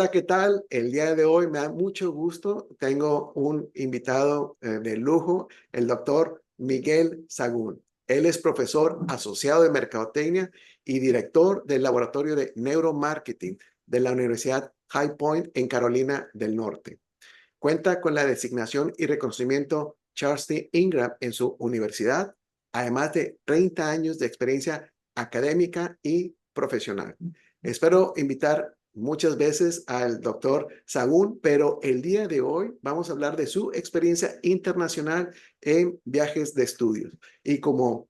Hola, ¿qué tal? El día de hoy me da mucho gusto. Tengo un invitado de lujo, el doctor Miguel Sagún. Él es profesor asociado de Mercadotecnia y director del Laboratorio de Neuromarketing de la Universidad High Point en Carolina del Norte. Cuenta con la designación y reconocimiento Charles T. Ingram en su universidad, además de 30 años de experiencia académica y profesional. Espero invitar muchas veces al doctor Sagún, pero el día de hoy vamos a hablar de su experiencia internacional en viajes de estudios. Y como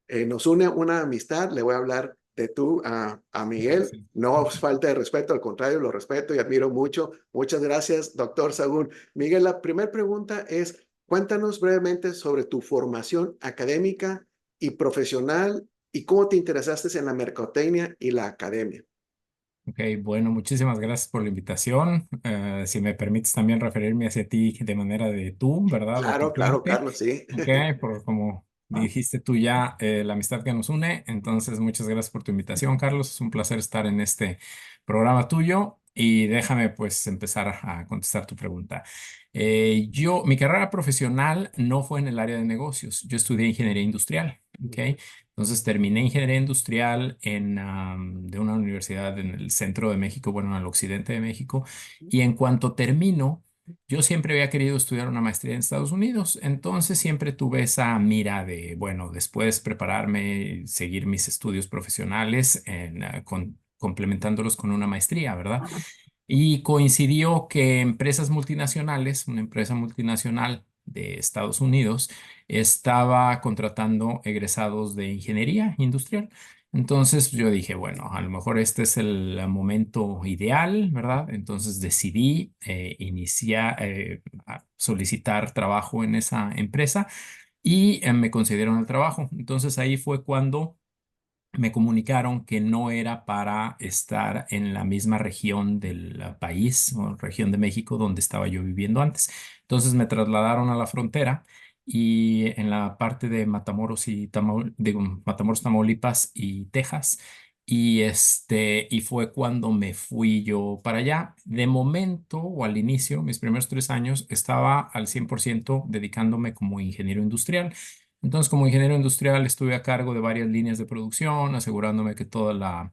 nos une una amistad, le voy a hablar de tú a Miguel. Sí. No falta de respeto, al contrario, lo respeto y admiro mucho. Muchas gracias, doctor Sagún. Miguel, la primera pregunta es, cuéntanos brevemente sobre tu formación académica y profesional y cómo te interesaste en la mercadotecnia y la academia. Ok, bueno, muchísimas gracias por la invitación. Si me permites también referirme hacia ti de manera de tú, ¿verdad? De tu Claro, claro, gente. Carlos, sí. Ok, por como dijiste tú ya, la amistad que nos une. Entonces, muchas gracias por tu invitación, Carlos. Es un placer estar en este programa tuyo y déjame pues empezar a contestar tu pregunta. Mi carrera profesional no fue en el área de negocios. Yo estudié ingeniería industrial. Ok. Entonces terminé ingeniería industrial de una universidad en el centro de México, bueno, en el occidente de México. Y en cuanto termino, yo siempre había querido estudiar una maestría en Estados Unidos. Entonces siempre tuve esa mira de, bueno, después prepararme, seguir mis estudios profesionales, complementándolos con una maestría, ¿verdad? Y coincidió que empresas multinacionales, una empresa multinacional de Estados Unidos, estaba contratando egresados de ingeniería industrial. Entonces yo dije, bueno, a lo mejor este es el momento ideal, ¿verdad? Entonces decidí iniciar, a solicitar trabajo en esa empresa y me concedieron el trabajo. Entonces ahí fue cuando me comunicaron que no era para estar en la misma región del país o región de México donde estaba yo viviendo antes. Entonces me trasladaron a la frontera y en la parte de Matamoros, Tamaulipas y Texas. Y fue cuando me fui yo para allá. De momento o al inicio, mis primeros 3 años, estaba al 100% dedicándome como ingeniero industrial. Entonces, como ingeniero industrial, estuve a cargo de varias líneas de producción, asegurándome que ah,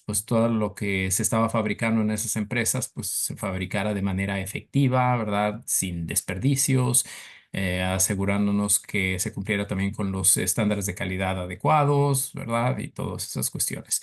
pues todo lo que se estaba fabricando en esas empresas, pues se fabricara de manera efectiva, ¿verdad? Sin desperdicios, asegurándonos que se cumpliera también con los estándares de calidad adecuados, ¿verdad? Y todas esas cuestiones.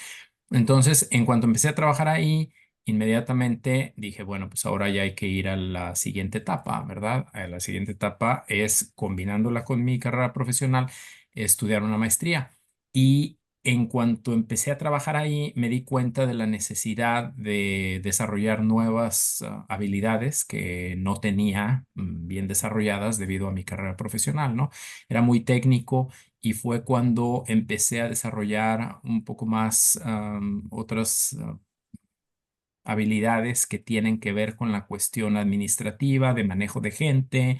Entonces, en cuanto empecé a trabajar ahí, inmediatamente dije, bueno, pues ahora ya hay que ir a la siguiente etapa, ¿verdad? La siguiente etapa es, combinándola con mi carrera profesional, estudiar una maestría. Y en cuanto empecé a trabajar ahí, me di cuenta de la necesidad de desarrollar nuevas habilidades que no tenía bien desarrolladas debido a mi carrera profesional, ¿no? Era muy técnico y fue cuando empecé a desarrollar un poco más otras habilidades que tienen que ver con la cuestión administrativa, de manejo de gente.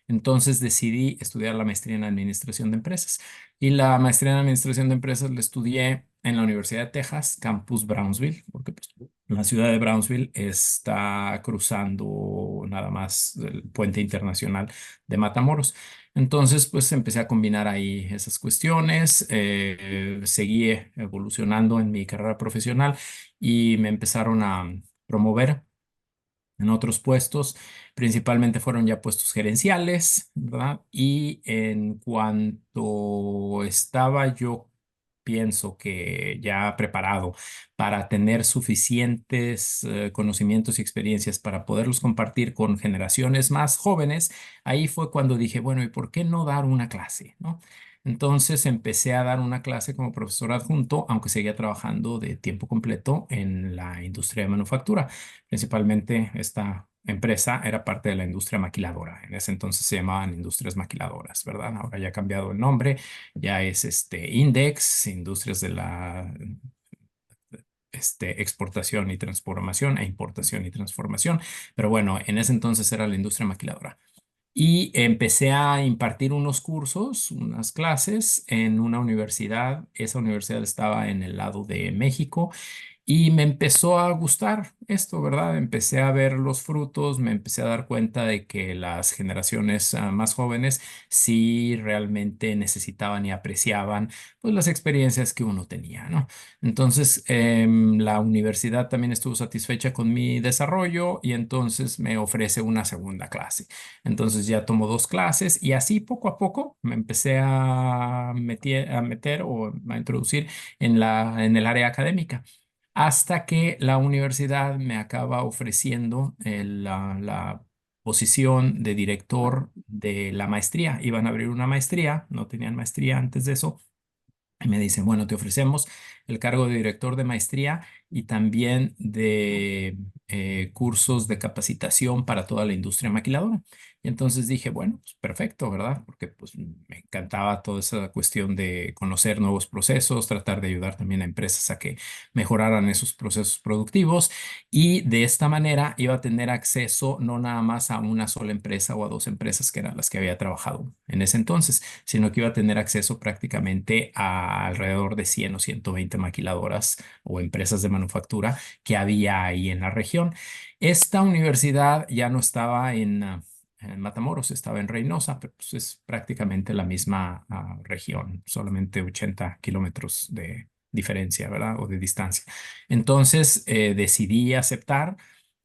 Entonces decidí estudiar la maestría en administración de empresas. Y la maestría en administración de empresas la estudié en la Universidad de Texas, campus Brownsville, porque pues, la ciudad de Brownsville está cruzando nada más el puente internacional de Matamoros. Entonces, pues empecé a combinar ahí esas cuestiones, seguí evolucionando en mi carrera profesional y me empezaron a promover en otros puestos. Principalmente fueron ya puestos gerenciales, ¿verdad? Y en cuanto estaba yo, pienso que ya preparado para tener suficientes conocimientos y experiencias para poderlos compartir con generaciones más jóvenes, ahí fue cuando dije, bueno, ¿y por qué no dar una clase, ¿no? Entonces empecé a dar una clase como profesor adjunto, aunque seguía trabajando de tiempo completo en la industria de manufactura. Principalmente esta empresa era parte de la industria maquiladora. En ese entonces se llamaban industrias maquiladoras, ¿verdad? Ahora ya ha cambiado el nombre, ya es Index, Industrias de la exportación y transformación e importación y transformación. Pero bueno, en ese entonces era la industria maquiladora. Y empecé a impartir unos cursos, unas clases en una universidad. Esa universidad estaba en el lado de México Y me empezó a gustar esto, ¿verdad? Empecé a ver los frutos, me empecé a dar cuenta de que las generaciones más jóvenes sí realmente necesitaban y apreciaban pues las experiencias que uno tenía, ¿no? Entonces, la universidad también estuvo satisfecha con mi desarrollo y entonces me ofrece una segunda clase. Entonces ya tomo dos clases y así poco a poco me empecé a meter o a introducir en el área académica hasta que la universidad me acaba ofreciendo la posición de director de la maestría. Iban a abrir una maestría, no tenían maestría antes de eso, y me dicen, bueno, te ofrecemos el cargo de director de maestría y también de cursos de capacitación para toda la industria maquiladora. Y entonces dije, bueno, pues perfecto, ¿verdad? Porque pues me encantaba toda esa cuestión de conocer nuevos procesos, tratar de ayudar también a empresas a que mejoraran esos procesos productivos y de esta manera iba a tener acceso no nada más a una sola empresa o a dos empresas que eran las que había trabajado en ese entonces, sino que iba a tener acceso prácticamente a alrededor de 100 o 120 maquiladoras o empresas de manufactura que había ahí en la región. Esta universidad ya no estaba en Matamoros, estaba en Reynosa, pero pues es prácticamente la misma región, solamente 80 kilómetros de diferencia, ¿verdad? O de distancia. Entonces decidí aceptar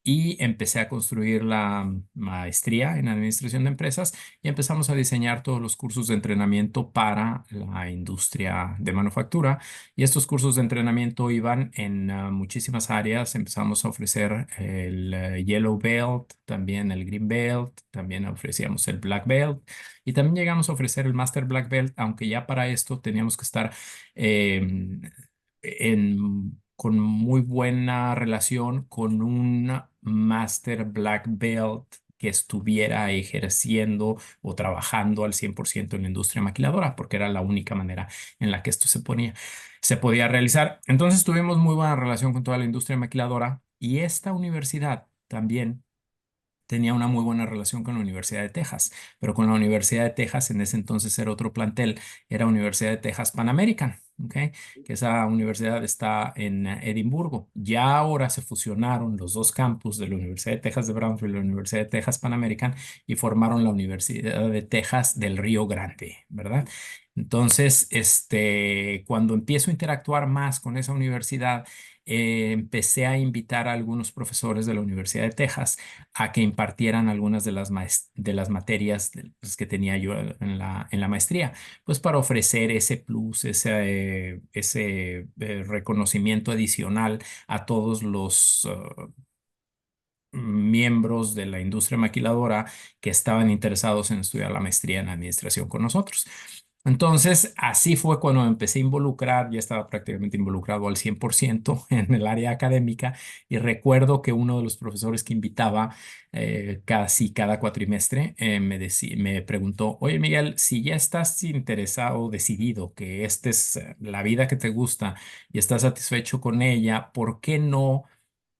y empecé a construir la maestría en administración de empresas y empezamos a diseñar todos los cursos de entrenamiento para la industria de manufactura. Y estos cursos de entrenamiento iban en muchísimas áreas. Empezamos a ofrecer el Yellow Belt, también el Green Belt, también ofrecíamos el Black Belt y también llegamos a ofrecer el Master Black Belt, aunque ya para esto teníamos que estar em, con muy buena relación con un Master Black Belt que estuviera ejerciendo o trabajando al 100% en la industria maquiladora, porque era la única manera en la que esto se podía realizar. Entonces tuvimos muy buena relación con toda la industria maquiladora y esta universidad también tenía una muy buena relación con la Universidad de Texas, pero con la Universidad de Texas en ese entonces era otro plantel, era Universidad de Texas Pan American, ¿ok? Que esa universidad está en Edimburgo. Ya ahora se fusionaron los dos campus de la Universidad de Texas de Brownsville y la Universidad de Texas Pan American y formaron la Universidad de Texas del Río Grande, ¿verdad? Entonces, cuando empiezo a interactuar más con esa universidad, empecé a invitar a algunos profesores de la Universidad de Texas a que impartieran algunas de de las materias pues, que tenía yo en la maestría, pues para ofrecer ese plus, ese reconocimiento adicional a todos los miembros de la industria maquiladora que estaban interesados en estudiar la maestría en administración con nosotros. Entonces, así fue cuando me empecé a involucrar, ya estaba prácticamente involucrado al 100% en el área académica y recuerdo que uno de los profesores que invitaba casi cada cuatrimestre me preguntó, oye Miguel, si ya estás interesado, decidido que esta es la vida que te gusta y estás satisfecho con ella, ¿por qué no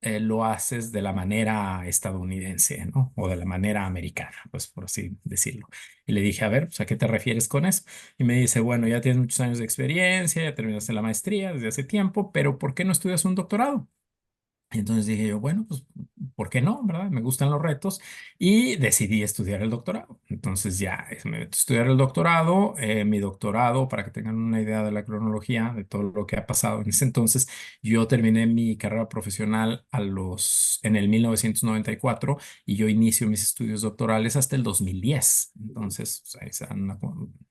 lo haces de la manera estadounidense, ¿no? O de la manera americana, pues por así decirlo? Y le dije, a ver, pues, ¿a qué te refieres con eso? Y me dice, bueno, ya tienes muchos años de experiencia, ya terminaste la maestría desde hace tiempo, pero ¿por qué no estudias un doctorado? Y entonces dije yo, bueno, pues, ¿por qué no? ¿Verdad? Me gustan los retos y decidí estudiar el doctorado. Entonces ya me metí a estudiar el doctorado, mi doctorado, para que tengan una idea de la cronología de todo lo que ha pasado en ese entonces, yo terminé mi carrera profesional en el 1994 y yo inicio mis estudios doctorales hasta el 2010. Entonces, pues, ahí se dan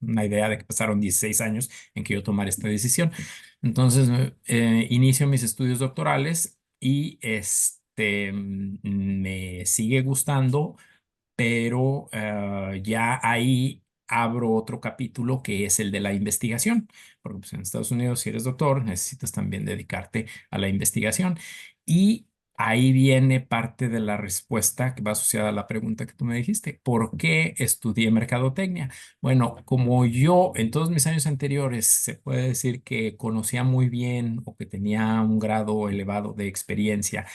una idea de que pasaron 16 años en que yo tomara esta decisión. Entonces, inicio mis estudios doctorales y me sigue gustando, pero ya ahí abro otro capítulo que es el de la investigación, porque pues, en Estados Unidos, si eres doctor, necesitas también dedicarte a la investigación. Y ahí viene parte de la respuesta que va asociada a la pregunta que tú me dijiste, ¿por qué estudié mercadotecnia? Bueno, como yo en todos mis años anteriores se puede decir que conocía muy bien o que tenía un grado elevado de experiencia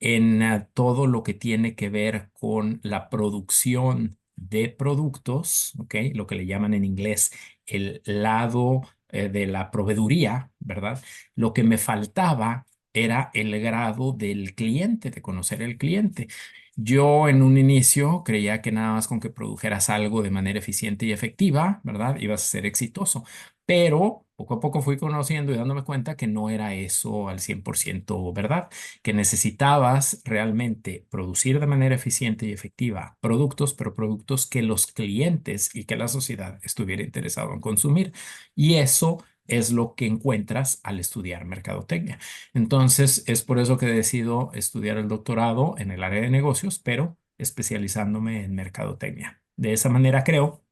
en todo lo que tiene que ver con la producción de productos, ¿ok? Lo que le llaman en inglés el lado de la proveeduría, ¿verdad? Lo que me faltaba era el grado del cliente, de conocer el cliente. Yo en un inicio creía que nada más con que produjeras algo de manera eficiente y efectiva, ¿verdad? Ibas a ser exitoso. Pero poco a poco fui conociendo y dándome cuenta que no era eso al 100% verdad, que necesitabas realmente producir de manera eficiente y efectiva productos, pero productos que los clientes y que la sociedad estuviera interesado en consumir. Y eso es lo que encuentras al estudiar mercadotecnia. Entonces, es por eso que decido estudiar el doctorado en el área de negocios, pero especializándome en mercadotecnia. De esa manera creo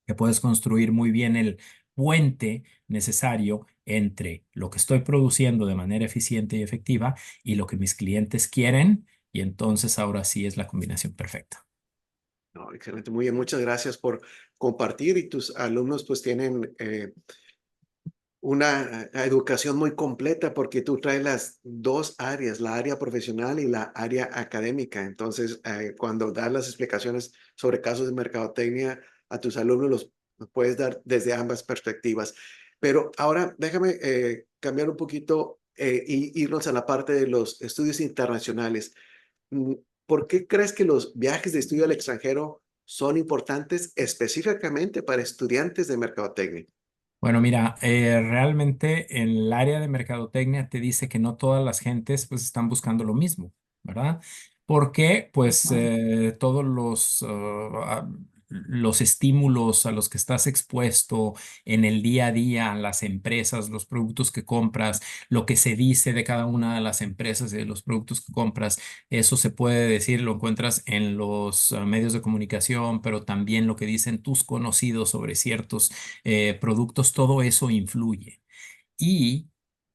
que puedes construir muy bien el puente necesario entre lo que estoy produciendo de manera eficiente y efectiva y lo que mis clientes quieren, y entonces ahora sí es la combinación perfecta. No, excelente, muy bien, muchas gracias por compartir y tus alumnos pues tienen una educación muy completa porque tú traes las dos áreas, la área profesional y la área académica. Entonces, cuando das las explicaciones sobre casos de mercadotecnia a tus alumnos, los puedes dar desde ambas perspectivas. Pero ahora déjame cambiar un poquito y irnos a la parte de los estudios internacionales. Mm, ¿Por qué crees que los viajes de estudio al extranjero son importantes específicamente para estudiantes de mercadotecnia? Bueno, mira, realmente en el área de mercadotecnia te dice que no todas las gentes pues están buscando lo mismo, ¿verdad? Porque pues todos los estímulos a los que estás expuesto en el día a día, las empresas, los productos que compras, lo que se dice de cada una de las empresas y de los productos que compras, eso se puede decir, lo encuentras en los medios de comunicación, pero también lo que dicen tus conocidos sobre ciertos productos, todo eso influye. Y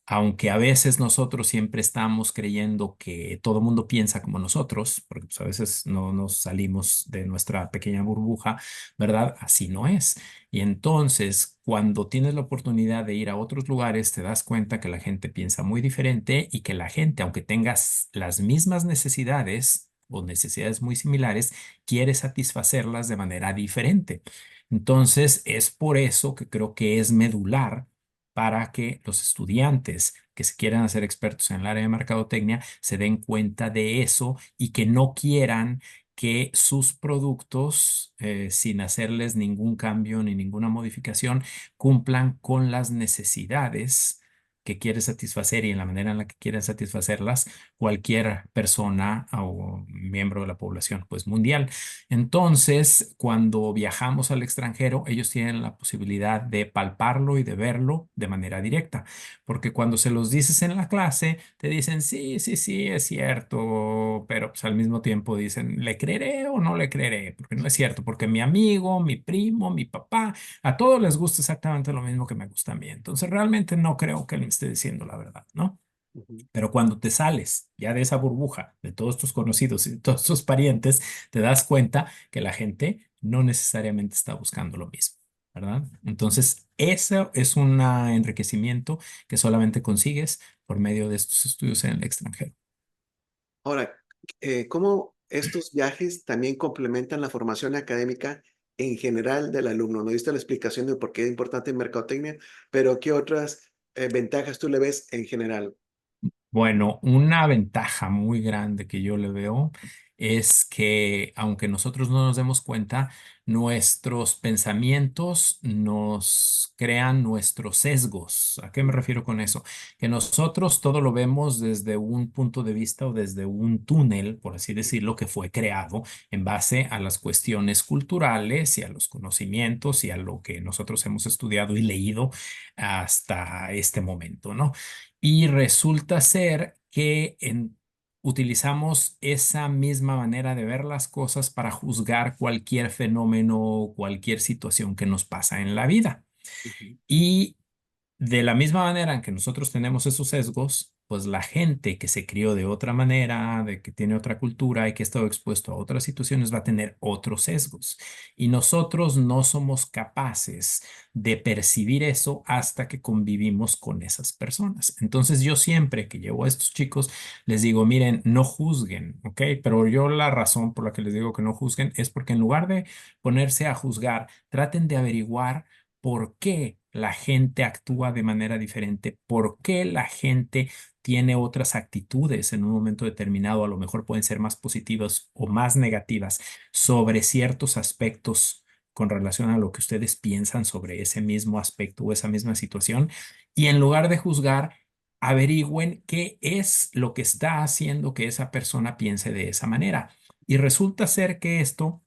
aunque a veces nosotros siempre estamos creyendo que todo el mundo piensa como nosotros, porque pues, a veces no nos salimos de nuestra pequeña burbuja, ¿verdad? Así no es. Y entonces, cuando tienes la oportunidad de ir a otros lugares, te das cuenta que la gente piensa muy diferente y que la gente, aunque tengas las mismas necesidades o necesidades muy similares, quiere satisfacerlas de manera diferente. Entonces, es por eso que creo que es medular para que los estudiantes que se quieran hacer expertos en el área de mercadotecnia se den cuenta de eso y que no quieran que sus productos, sin hacerles ningún cambio ni ninguna modificación, cumplan con las necesidades que quiere satisfacer y en la manera en la que quieren satisfacerlas cualquier persona o miembro de la población pues mundial. Entonces, cuando viajamos al extranjero, ellos tienen la posibilidad de palparlo y de verlo de manera directa, porque cuando se los dices en la clase, te dicen, sí, sí, sí, es cierto, pero pues al mismo tiempo dicen, ¿le creeré o no le creeré? Porque no es cierto, porque mi amigo, mi primo, mi papá, a todos les gusta exactamente lo mismo que me gusta a mí. Entonces, realmente no creo que él me esté diciendo la verdad, ¿no? Ujú. Pero cuando te sales ya de esa burbuja, de todos tus conocidos y de todos tus parientes, te das cuenta que la gente no necesariamente está buscando lo mismo, ¿verdad? Entonces, eso es un enriquecimiento que solamente consigues por medio de estos estudios en el extranjero. Ahora, ¿cómo estos viajes también complementan la formación académica en general del alumno? No diste la explicación de por qué es importante en mercadotecnia, pero ¿qué otras ventajas tú le ves en general? Bueno, una ventaja muy grande que yo le veo es que aunque nosotros no nos demos cuenta, nuestros pensamientos nos crean nuestros sesgos. ¿A qué me refiero con eso? Que nosotros todo lo vemos desde un punto de vista o desde un túnel, por así decirlo, que fue creado en base a las cuestiones culturales y a los conocimientos y a lo que nosotros hemos estudiado y leído hasta este momento, ¿no? Y resulta ser que utilizamos esa misma manera de ver las cosas para juzgar cualquier fenómeno o cualquier situación que nos pasa en la vida. Ujú. Y de la misma manera en que nosotros tenemos esos sesgos, pues la gente que se crió de otra manera, de que tiene otra cultura y que ha estado expuesto a otras situaciones va a tener otros sesgos. Y nosotros no somos capaces de percibir eso hasta que convivimos con esas personas. Entonces yo siempre que llevo a estos chicos les digo, miren, no juzguen, ¿ok? Pero yo la razón por la que les digo que no juzguen es porque en lugar de ponerse a juzgar, traten de averiguar por qué la gente actúa de manera diferente, por qué la gente tiene otras actitudes en un momento determinado, a lo mejor pueden ser más positivas o más negativas sobre ciertos aspectos con relación a lo que ustedes piensan sobre ese mismo aspecto o esa misma situación, y en lugar de juzgar, averigüen qué es lo que está haciendo que esa persona piense de esa manera. Y resulta ser que esto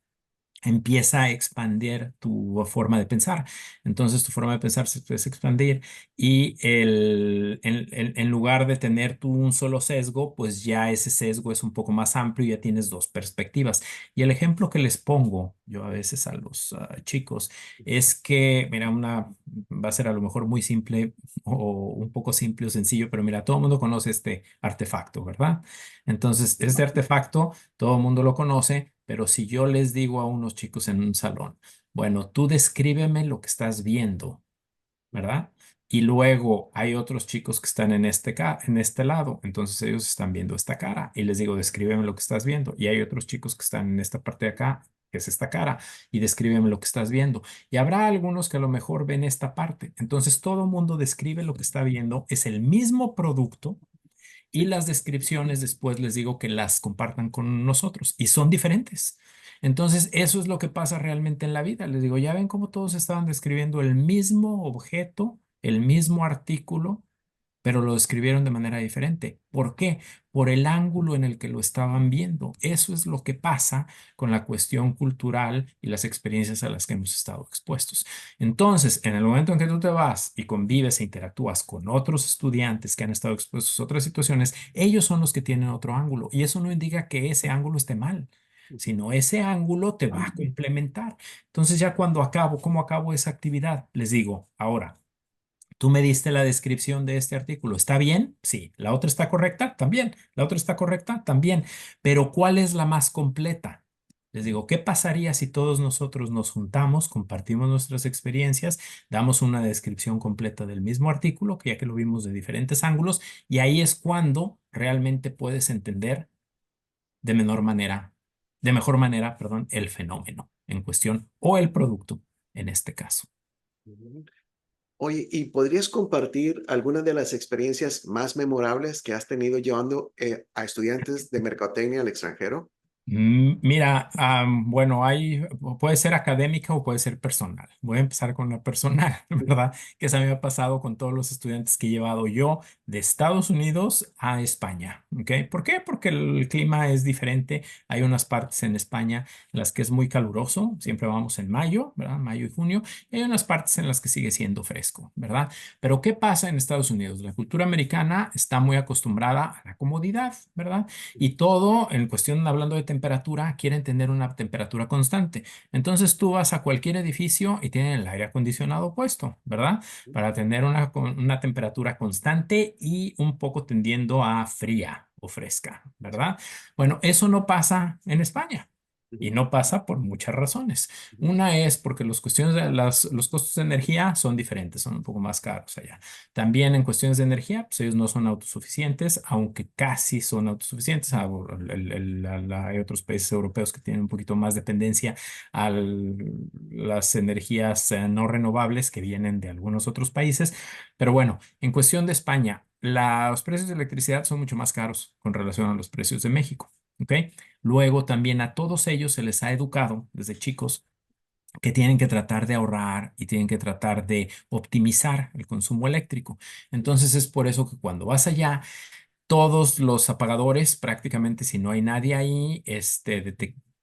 empieza a expandir tu forma de pensar. Entonces tu forma de pensar se puede expandir y en lugar de tener tú un solo sesgo, pues ya ese sesgo es un poco más amplio y ya tienes dos perspectivas. Y el ejemplo que les pongo yo a veces a los chicos es que, mira, va a ser a lo mejor muy simple o un poco simple o sencillo, pero mira, todo el mundo conoce este artefacto, ¿verdad? Entonces, este artefacto todo el mundo lo conoce, pero si yo les digo a unos chicos en un salón, bueno, tú descríbeme lo que estás viendo, ¿verdad? Y luego hay otros chicos que están en este lado, entonces ellos están viendo esta cara y les digo, descríbeme lo que estás viendo. Y hay otros chicos que están en esta parte de acá, que es esta cara, y descríbeme lo que estás viendo. Y habrá algunos que a lo mejor ven esta parte. Entonces todo el mundo describe lo que está viendo, es el mismo producto y las descripciones después les digo que las compartan con nosotros y son diferentes. Entonces, eso es lo que pasa realmente en la vida. Les digo, ya ven cómo todos estaban describiendo el mismo objeto, el mismo artículo, pero lo escribieron de manera diferente. ¿Por qué? Por el ángulo en el que lo estaban viendo. Eso es lo que pasa con la cuestión cultural y las experiencias a las que hemos estado expuestos. Entonces, en el momento en que tú te vas y convives e interactúas con otros estudiantes que han estado expuestos a otras situaciones, ellos son los que tienen otro ángulo y eso no indica que ese ángulo esté mal, sino ese ángulo te va a complementar. Entonces, ya cuando acabo, ¿cómo acabo esa actividad? Les digo, ahora. Tú me diste la descripción de este artículo. ¿Está bien? Sí. ¿La otra está correcta? También. ¿La otra está correcta? También. Pero ¿cuál es la más completa? Les digo, ¿qué pasaría si todos nosotros nos juntamos, compartimos nuestras experiencias, damos una descripción completa del mismo artículo, que ya que lo vimos de diferentes ángulos, y ahí es cuando realmente puedes entender de menor manera, de mejor manera, perdón, el fenómeno en cuestión o el producto en este caso? Ujú. Oye, ¿y podrías compartir algunas de las experiencias más memorables que has tenido llevando a estudiantes de mercadotecnia al extranjero? Mira, bueno, puede ser académica o puede ser personal. Voy a empezar con la personal, ¿verdad? Que se me ha pasado con todos los estudiantes que he llevado yo de Estados Unidos a España, ¿ok? ¿Por qué? Porque el clima es diferente. Hay unas partes en España en las que es muy caluroso, siempre vamos en mayo, ¿verdad? Mayo y junio, y hay unas partes en las que sigue siendo fresco, ¿verdad? Pero ¿qué pasa en Estados Unidos? La cultura americana está muy acostumbrada a la comodidad, ¿verdad? Y todo, en cuestión hablando de temperatura, quieren tener una temperatura constante. Entonces tú vas a cualquier edificio y tienen el aire acondicionado puesto, ¿verdad? Para tener una temperatura constante y un poco tendiendo a fría o fresca, ¿verdad? Bueno, eso no pasa en España. Y Ujú, no pasa por muchas razones. ujú, Una es porque los costos de energía son diferentes, son un poco más caros allá. También en cuestiones de energía, pues ellos no son autosuficientes, aunque casi son autosuficientes. Hay otros países europeos que tienen un poquito más dependencia a las energías no renovables que vienen de algunos otros países. Pero bueno, en cuestión de España, los precios de electricidad son mucho más caros con relación a los precios de México. ¿Ok? Luego también a todos ellos se les ha educado desde chicos que tienen que tratar de ahorrar y tienen que tratar de optimizar el consumo eléctrico. Entonces es por eso que cuando vas allá, todos los apagadores, prácticamente si no hay nadie ahí,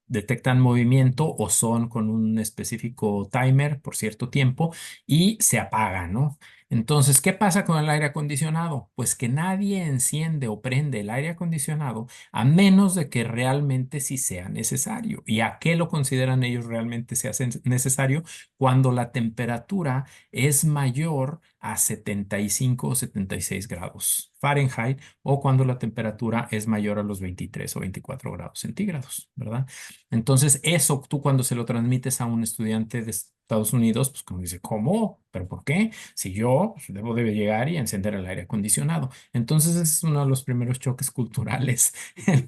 detectan movimiento o son con un específico timer por cierto tiempo y se apagan, ¿no? Entonces, ¿qué pasa con el aire acondicionado? Pues que nadie enciende o prende el aire acondicionado a menos de que realmente sí sea necesario. ¿Y a qué lo consideran ellos realmente se hace necesario? Cuando la temperatura es mayor a 75 o 76 grados Fahrenheit o cuando la temperatura es mayor a los 23 o 24 grados centígrados, ¿verdad? Entonces, eso tú cuando se lo transmites a un estudiante de Estados Unidos, pues como dice, ¿cómo? ¿Pero por qué? Si yo pues, debo de llegar y encender el aire acondicionado. Entonces, ese es uno de los primeros choques culturales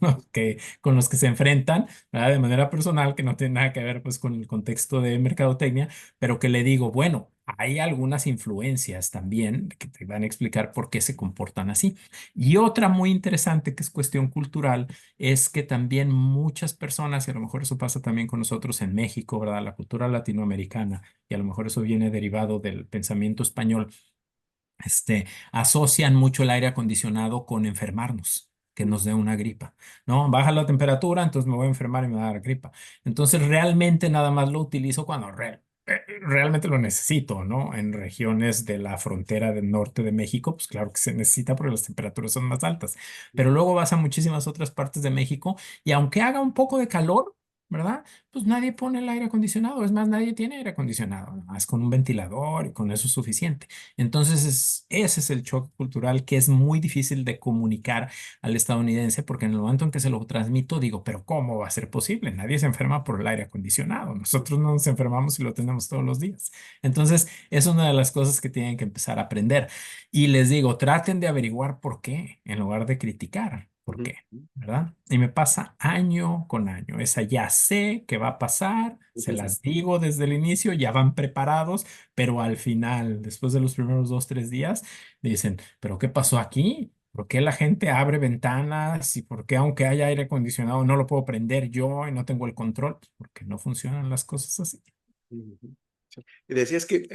ujú, con los que se enfrentan, ¿verdad? De manera personal, que no tiene nada que ver pues con el contexto de mercadotecnia, pero que le digo, bueno, hay algunas influencias también que te van a explicar por qué se comportan así. Y otra muy interesante que es cuestión cultural es que también muchas personas, y a lo mejor eso pasa también con nosotros en México, ¿verdad? La cultura latinoamericana, y a lo mejor eso viene derivado del pensamiento español, asocian mucho el aire acondicionado con enfermarnos, que Mm, nos dé una gripa, ¿no? Baja la temperatura, entonces me voy a enfermar y me va a dar gripa. Entonces realmente nada más lo utilizo cuando realmente lo necesito, ¿no? En regiones de la frontera del norte de México, pues claro que se necesita porque las temperaturas son más altas, pero luego vas a muchísimas otras partes de México y aunque haga un poco de calor, ¿verdad? Pues nadie pone el aire acondicionado, es más, nadie tiene aire acondicionado, nada más con un ventilador y con eso es suficiente. Entonces, ese es el choque cultural que es muy difícil de comunicar al estadounidense, porque en el momento en que se lo transmito, digo, pero ¿cómo va a ser posible? Nadie se enferma por el aire acondicionado. Nosotros no nos enfermamos si lo tenemos todos los días. Entonces, es una de las cosas que tienen que empezar a aprender. Y les digo, traten de averiguar por qué, en lugar de criticar. ¿Por ujú, qué? ¿Verdad? Y me pasa año con año. Esa ya sé que va a pasar, se ujú, las digo desde el inicio, ya van preparados, pero al final, después de los primeros 2, 3 días, dicen, ¿pero qué pasó aquí? ¿Por qué la gente abre ventanas? ¿Y por qué aunque haya aire acondicionado no lo puedo prender yo y no tengo el control? Pues porque no funcionan las cosas así. ujú. Sí. Y decías que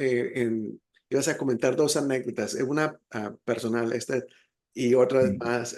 ibas a comentar dos anécdotas, una personal esta y otra Sí. más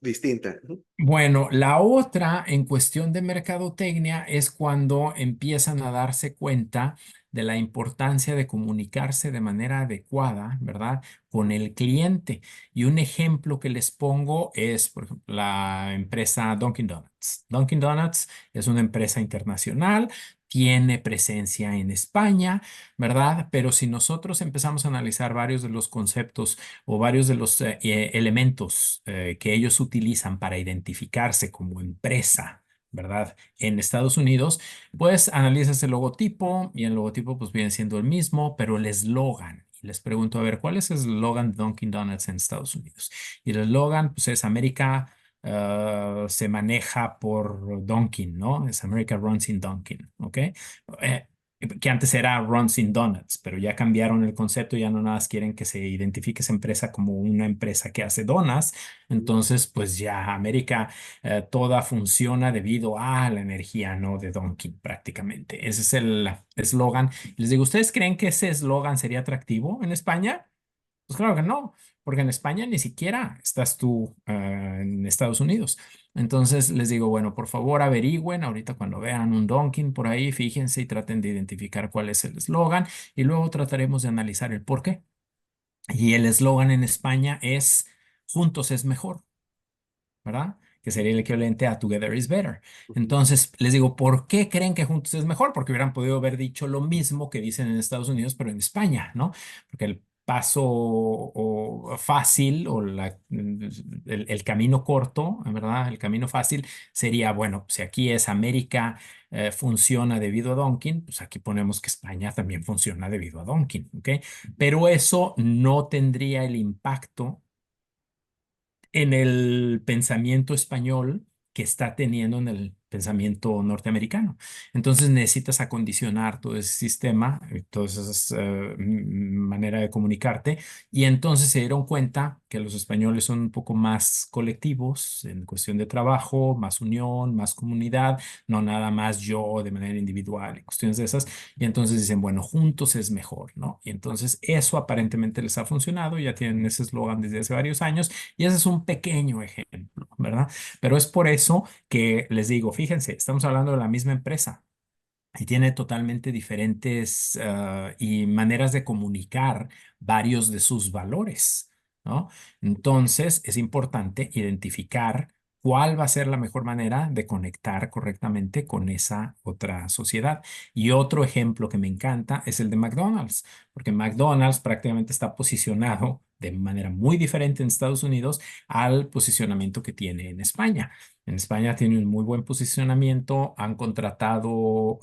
distinta. Ujú, Bueno, la otra en cuestión de mercadotecnia es cuando empiezan a darse cuenta de la importancia de comunicarse de manera adecuada, ¿verdad? Con el cliente. Y un ejemplo que les pongo es, por ejemplo, la empresa Dunkin' Donuts. Dunkin' Donuts es una empresa internacional, tiene presencia en España, ¿verdad? Pero si nosotros empezamos a analizar varios de los conceptos o varios de los elementos que ellos utilizan para identificarse como empresa, ¿verdad? En Estados Unidos, pues analizas el logotipo y el logotipo pues viene siendo el mismo, pero el eslogan. Y les pregunto, a ver, ¿cuál es el eslogan de Dunkin' Donuts en Estados Unidos? Y el eslogan pues es América se maneja por Dunkin', ¿no? Es America Runs in Dunkin', ¿ok? Eh, que antes era Runs in Donuts, pero ya cambiaron el concepto, ya no nada más quieren que se identifique esa empresa como una empresa que hace donas, ujú, entonces pues ya América toda funciona debido a la energía, ¿no? De Dunkin' prácticamente. Ese es el eslogan. Les digo, ¿ustedes creen que ese eslogan sería atractivo en España? Pues claro que no, porque en España ni siquiera estás tú en Estados Unidos. Entonces les digo, bueno, por favor averigüen ahorita cuando vean un Dunkin' por ahí, fíjense y traten de identificar cuál es el eslogan y luego trataremos de analizar el por qué. Y el eslogan en España es Juntos es mejor, ¿verdad? Que sería el equivalente a Together is better. ujú, Entonces, les digo, ¿por qué creen que juntos es mejor? Porque hubieran podido haber dicho lo mismo que dicen en Estados Unidos, pero en España, ¿no? Porque el paso fácil o el camino corto, ¿verdad? El camino fácil sería, bueno, si aquí es América funciona debido a Dunkin', pues aquí ponemos que España también funciona debido a Dunkin', ¿ok? Pero eso no tendría el impacto en el pensamiento español que está teniendo en el pensamiento norteamericano. Entonces necesitas acondicionar todo ese sistema, toda esa manera de comunicarte, y entonces se dieron cuenta que los españoles son un poco más colectivos en cuestión de trabajo, más unión, más comunidad, no nada más yo de manera individual y cuestiones de esas, y entonces dicen, bueno, juntos es mejor, ¿no? Y entonces eso aparentemente les ha funcionado, ya tienen ese eslogan desde hace varios años y ese es un pequeño ejemplo, ¿verdad? Pero es por eso que les digo, fíjense, estamos hablando de la misma empresa y tiene totalmente diferentes y maneras de comunicar varios de sus valores, ¿no? Entonces, es importante identificar cuál va a ser la mejor manera de conectar correctamente con esa otra sociedad. Y otro ejemplo que me encanta es el de McDonald's, porque McDonald's prácticamente está posicionado de manera muy diferente en Estados Unidos al posicionamiento que tiene en España. En España tiene un muy buen posicionamiento, han contratado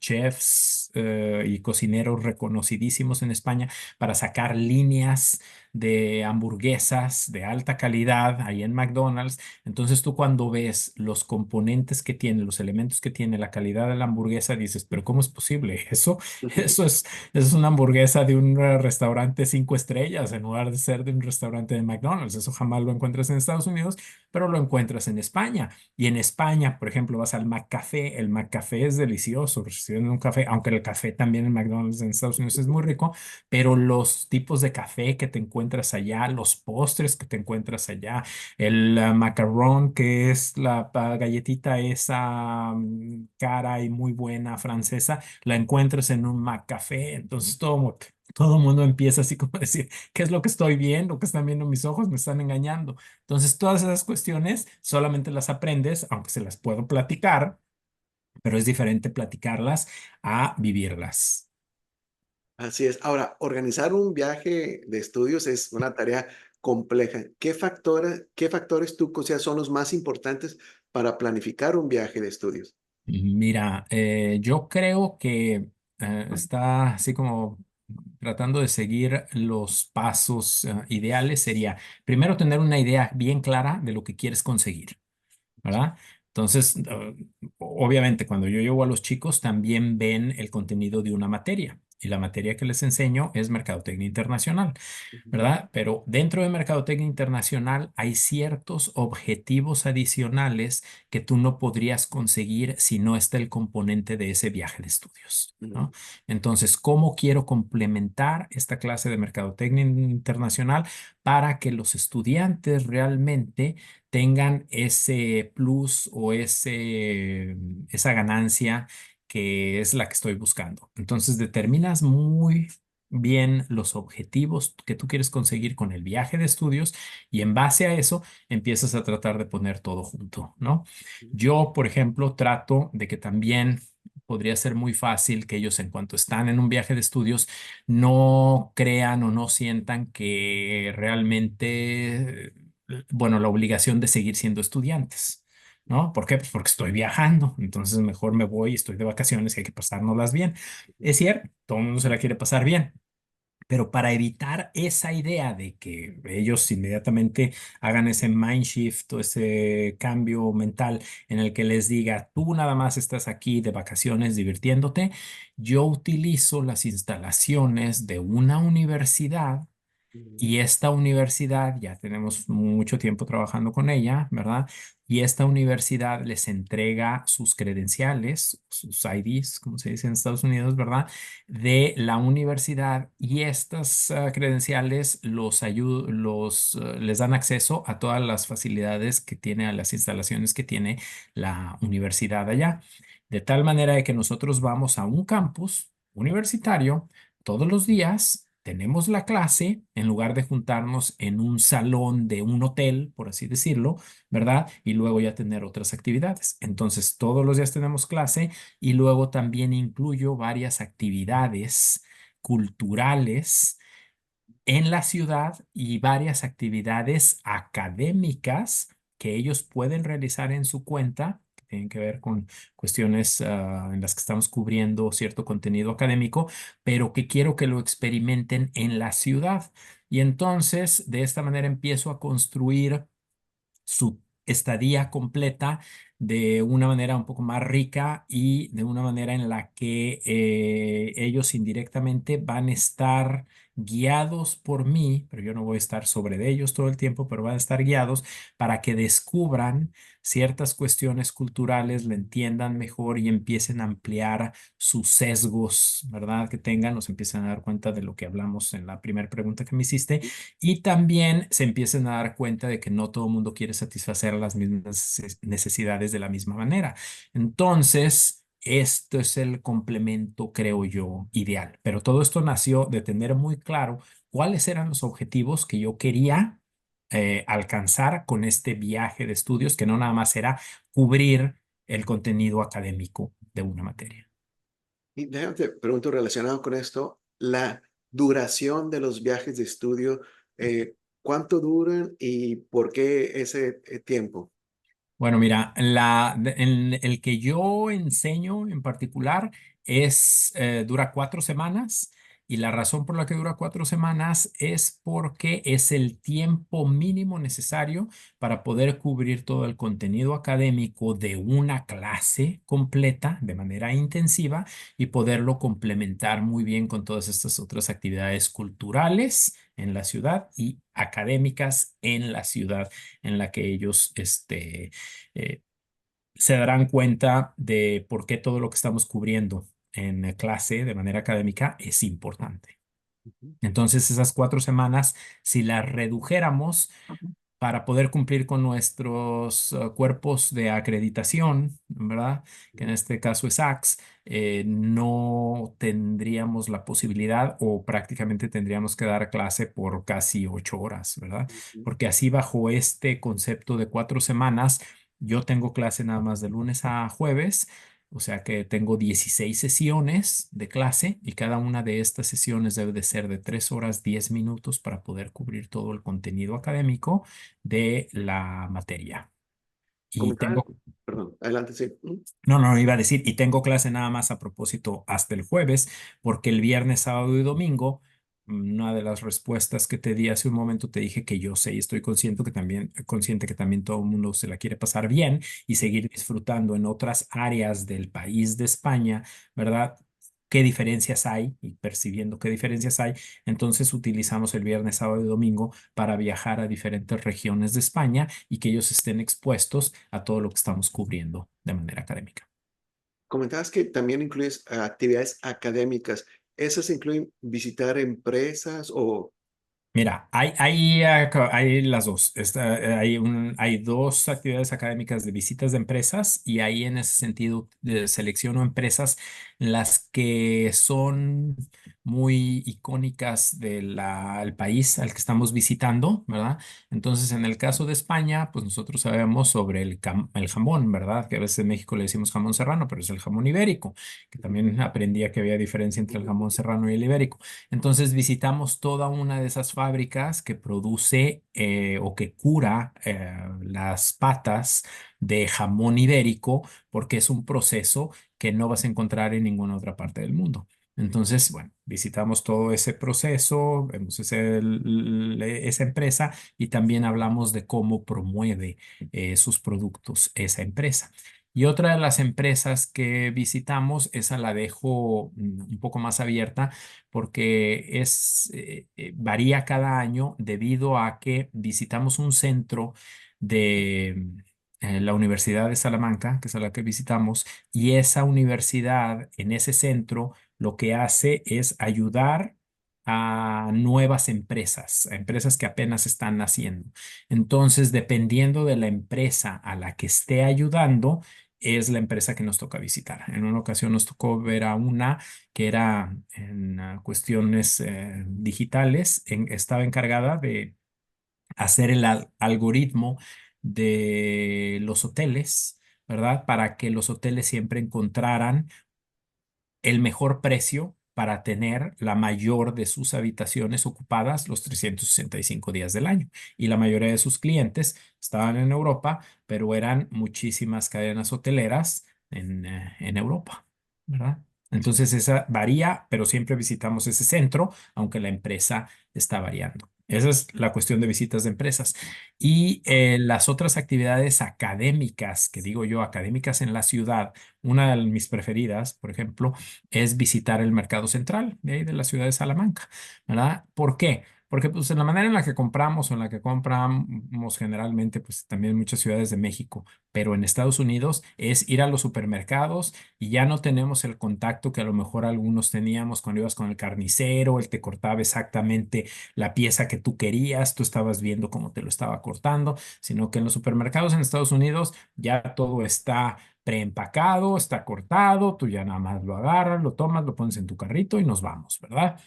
chefs y cocineros reconocidísimos en España para sacar líneas de hamburguesas de alta calidad ahí en McDonald's. Entonces tú cuando ves los componentes que tiene, los elementos que tiene, la calidad de la hamburguesa, dices, pero ¿cómo es posible? Eso es una hamburguesa de un restaurante 5 estrellas en lugar de ser de un restaurante de McDonald's. Eso jamás lo encuentras en Estados Unidos, pero lo encuentras en España. Y en España, por ejemplo, vas al McCafé. El McCafé es delicioso. Reciben un café, aunque el café también en McDonald's en Estados Unidos es muy rico, pero los tipos de café que te encuentras allá, los postres que te encuentras allá, el macaron, que es la galletita esa cara y muy buena francesa, la encuentras en un McCafé. Entonces todo el mundo empieza así como a decir, ¿qué es lo que estoy viendo? ¿Qué están viendo mis ojos? Me están engañando. Entonces, todas esas cuestiones solamente las aprendes, aunque se las puedo platicar, pero es diferente platicarlas a vivirlas. Así es. Ahora, organizar un viaje de estudios es una tarea compleja. Qué factores tú consideras son los más importantes para planificar un viaje de estudios? Mira, yo creo que está así como tratando de seguir los pasos ideales. Sería primero tener una idea bien clara de lo que quieres conseguir. ¿Verdad? Entonces, obviamente, cuando yo llevo a los chicos, también ven el contenido de una materia. Y la materia que les enseño es Mercadotecnia Internacional. Ujú, ¿Verdad? Pero dentro de Mercadotecnia Internacional hay ciertos objetivos adicionales que tú no podrías conseguir si no está el componente de ese viaje de estudios, ujú, ¿no? Entonces, ¿cómo quiero complementar esta clase de Mercadotecnia Internacional para que los estudiantes realmente tengan ese plus o esa ganancia que es la que estoy buscando? Entonces, determinas muy bien los objetivos que tú quieres conseguir con el viaje de estudios y en base a eso empiezas a tratar de poner todo junto, ¿no? Yo, por ejemplo, trato de que también podría ser muy fácil que ellos en cuanto están en un viaje de estudios no crean o no sientan que realmente, bueno, la obligación de seguir siendo estudiantes. ¿No? ¿Por qué? Pues porque estoy viajando, entonces mejor me voy, estoy de vacaciones y hay que pasárnoslas bien. Es cierto, todo el mundo se la quiere pasar bien, pero para evitar esa idea de que ellos inmediatamente hagan ese mind shift o ese cambio mental en el que les diga, tú nada más estás aquí de vacaciones divirtiéndote, yo utilizo las instalaciones de una universidad ujú, y esta universidad, ya tenemos mucho tiempo trabajando con ella, ¿verdad? Y esta universidad les entrega sus credenciales, sus IDs, como se dice en Estados Unidos, ¿verdad? De la universidad y estas credenciales les dan acceso a todas las facilidades que tiene, a las instalaciones que tiene la universidad allá. De tal manera de que nosotros vamos a un campus universitario todos los días, tenemos la clase, en lugar de juntarnos en un salón de un hotel, por así decirlo, ¿verdad? Y luego ya tener otras actividades. Entonces, todos los días tenemos clase y luego también incluyo varias actividades culturales en la ciudad y varias actividades académicas que ellos pueden realizar en su cuenta, que tienen que ver con cuestiones en las que estamos cubriendo cierto contenido académico, pero que quiero que lo experimenten en la ciudad. Y entonces, de esta manera empiezo a construir su estadía completa de una manera un poco más rica y de una manera en la que ellos indirectamente van a estar guiados por mí, pero yo no voy a estar sobre de ellos todo el tiempo, pero van a estar guiados para que descubran ciertas cuestiones culturales, le entiendan mejor y empiecen a ampliar sus sesgos, ¿verdad? Que tengan, nos empiecen a dar cuenta de lo que hablamos en la primera pregunta que me hiciste y también se empiecen a dar cuenta de que no todo el mundo quiere satisfacer las mismas necesidades de la misma manera. Entonces, esto es el complemento, creo yo, ideal. Pero todo esto nació de tener muy claro cuáles eran los objetivos que yo quería alcanzar con este viaje de estudios, que no nada más era cubrir el contenido académico de una materia. y déjame te pregunto relacionado con esto, la duración de los viajes de estudio, ¿cuánto duran y por qué ese tiempo? Bueno, mira, en el que yo enseño en particular dura 4 semanas y la razón por la que dura 4 semanas es porque es el tiempo mínimo necesario para poder cubrir todo el contenido académico de una clase completa de manera intensiva y poderlo complementar muy bien con todas estas otras actividades culturales en la ciudad y académicas en la ciudad en la que ellos eh, se darán cuenta de por qué todo lo que estamos cubriendo en clase de manera académica es importante. Ujú, Entonces, esas 4 semanas, si las redujéramos para poder cumplir con nuestros cuerpos de acreditación, ¿verdad? Que en ujú, este caso es ACS, no tendríamos la posibilidad o prácticamente tendríamos que dar clase por casi 8 horas, ¿verdad? ujú. Porque así bajo este concepto de 4 semanas, yo tengo clase nada más de lunes a jueves. O sea que tengo 16 sesiones de clase y cada una de estas sesiones debe de ser de 3 horas 10 minutos para poder cubrir todo el contenido académico de la materia. Y Comentaba, tengo, perdón, adelante, sí. no, iba a decir, y tengo clase nada más a propósito hasta el jueves, porque el viernes, sábado y domingo, una de las respuestas que te di hace un momento, te dije que yo sé y estoy consciente que también todo el mundo se la quiere pasar bien y seguir disfrutando en otras áreas del país de España, ¿verdad? ¿Qué diferencias hay? Y percibiendo qué diferencias hay, entonces utilizamos el viernes, sábado y domingo para viajar a diferentes regiones de España y que ellos estén expuestos a todo lo que estamos cubriendo de manera académica. Comentabas que también incluyes actividades académicas. ¿Esas incluyen visitar empresas o... Mira, hay las dos. Hay dos actividades académicas de visitas de empresas y ahí en ese sentido selecciono empresas las que son muy icónicas del país al que estamos visitando, ¿verdad? Entonces, en el caso de España, pues nosotros sabemos sobre el jamón, ¿verdad? Que a veces en México le decimos jamón serrano, pero es el jamón ibérico, que también aprendía que había diferencia entre el jamón serrano y el ibérico. Entonces visitamos toda una de esas fábricas que produce o que cura las patas de jamón ibérico porque es un proceso que no vas a encontrar en ninguna otra parte del mundo. Entonces, bueno, visitamos todo ese proceso, vemos esa empresa y también hablamos de cómo promueve sus productos esa empresa. Y otra de las empresas que visitamos, esa la dejo un poco más abierta porque varía cada año debido a que visitamos un centro de la Universidad de Salamanca, que es a la que visitamos, y esa universidad en ese centro lo que hace es ayudar a nuevas empresas, a empresas que apenas están naciendo. Entonces, dependiendo de la empresa a la que esté ayudando, es la empresa que nos toca visitar. En una ocasión nos tocó ver a una que era en cuestiones digitales, estaba encargada de hacer el algoritmo de los hoteles, ¿verdad? Para que los hoteles siempre encontraran el mejor precio para tener la mayor de sus habitaciones ocupadas los 365 días del año. Y la mayoría de sus clientes estaban en Europa, pero eran muchísimas cadenas hoteleras en Europa, ¿verdad? Entonces esa varía, pero siempre visitamos ese centro, aunque la empresa está variando. Esa es la cuestión de visitas de empresas. Y las otras actividades académicas, que digo yo, académicas en la ciudad, una de mis preferidas, por ejemplo, es visitar el mercado central de ahí de la ciudad de Salamanca, ¿verdad? ¿Por qué? Porque pues en la manera en la que compramos o en la que compramos generalmente, pues también en muchas ciudades de México, pero en Estados Unidos es ir a los supermercados y ya no tenemos el contacto que a lo mejor algunos teníamos cuando ibas con el carnicero, él te cortaba exactamente la pieza que tú querías, tú estabas viendo cómo te lo estaba cortando, sino que en los supermercados en Estados Unidos ya todo está preempacado, está cortado, tú ya nada más lo agarras, lo tomas, lo pones en tu carrito y nos vamos, ¿verdad?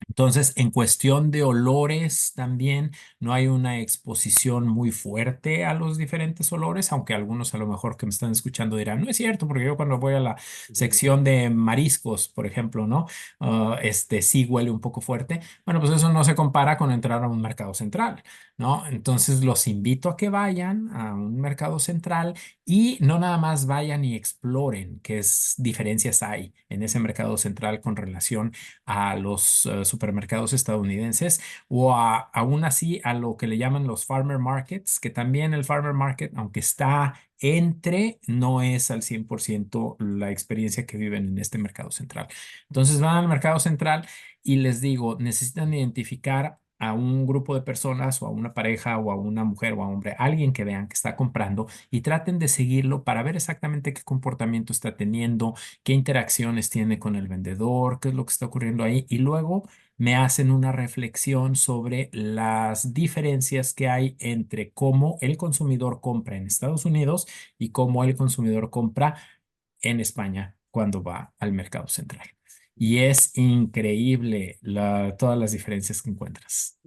Entonces, en cuestión de olores también, no hay una exposición muy fuerte a los diferentes olores, aunque algunos a lo mejor que me están escuchando dirán, no es cierto, porque yo cuando voy a la Ujú, sección de mariscos, por ejemplo, ¿no? Sí huele un poco fuerte. Bueno, pues eso no se compara con entrar a un mercado central, ¿no? Entonces, los invito a que vayan a un mercado central y no nada más vayan y exploren qué diferencias hay en ese mercado central con relación a los supermercados estadounidenses o aún así a lo que le llaman los farmer markets, que también el farmer market, aunque está no es al 100% la experiencia que viven en este mercado central. Entonces van al mercado central y les digo, necesitan identificar a un grupo de personas o a una pareja o a una mujer o a hombre, alguien que vean que está comprando y traten de seguirlo para ver exactamente qué comportamiento está teniendo, qué interacciones tiene con el vendedor, qué es lo que está ocurriendo ahí, y luego me hacen una reflexión sobre las diferencias que hay entre cómo el consumidor compra en Estados Unidos y cómo el consumidor compra en España cuando va al mercado central. Y ujú. es increíble todas las diferencias que encuentras.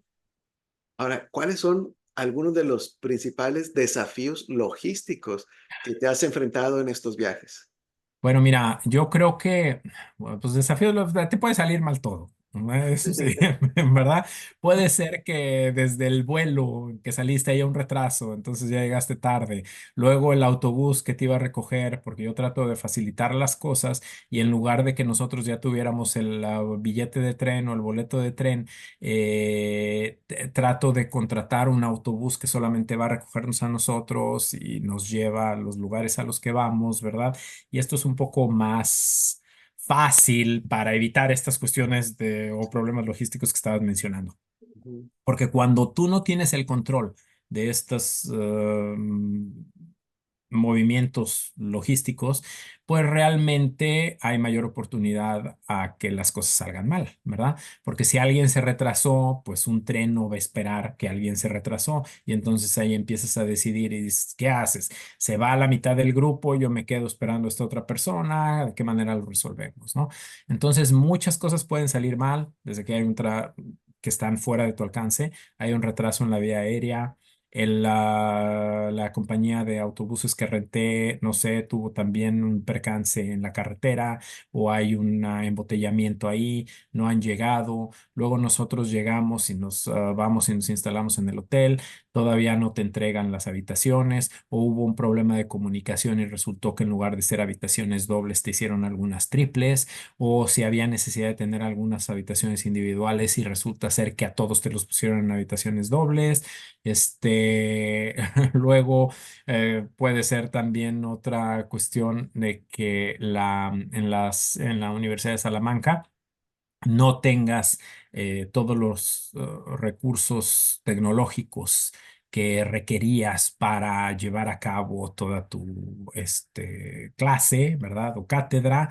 Ahora, ¿cuáles son algunos de los principales desafíos logísticos que te has enfrentado en estos viajes? Bueno, mira, yo creo que, bueno, pues desafíos, te puede salir mal todo, ¿no? Eso sí, en verdad. Puede ser que desde el vuelo que saliste haya un retraso, entonces ya llegaste tarde. Luego el autobús que te iba a recoger, porque yo trato de facilitar las cosas y en lugar de que nosotros ya tuviéramos el billete de tren o el boleto de tren, trato de contratar un autobús que solamente va a recogernos a nosotros y nos lleva a los lugares a los que vamos, ¿verdad? Y esto es un poco más fácil para evitar estas cuestiones o problemas logísticos que estabas mencionando. Ujú, Porque cuando tú no tienes el control de estos movimientos logísticos, pues realmente hay mayor oportunidad a que las cosas salgan mal, ¿verdad? Porque si alguien se retrasó, pues un tren no va a esperar que alguien se retrasó y entonces ahí empiezas a decidir y dices, ¿qué haces? ¿Se va a la mitad del grupo? Yo me quedo esperando a esta otra persona, ¿de qué manera lo resolvemos, no? Entonces muchas cosas pueden salir mal, desde que hay que están fuera de tu alcance, hay un retraso en la vía aérea, la compañía de autobuses que renté, no sé, tuvo también un percance en la carretera o hay un embotellamiento ahí, no han llegado. Luego nosotros llegamos y nos vamos y nos instalamos en el hotel, todavía no te entregan las habitaciones o hubo un problema de comunicación y resultó que en lugar de ser habitaciones dobles te hicieron algunas triples o si había necesidad de tener algunas habitaciones individuales y resulta ser que a todos te los pusieron en habitaciones dobles. Luego puede ser también otra cuestión de que en la Universidad de Salamanca no tengas todos los recursos tecnológicos que requerías para llevar a cabo toda tu clase, ¿verdad? O cátedra.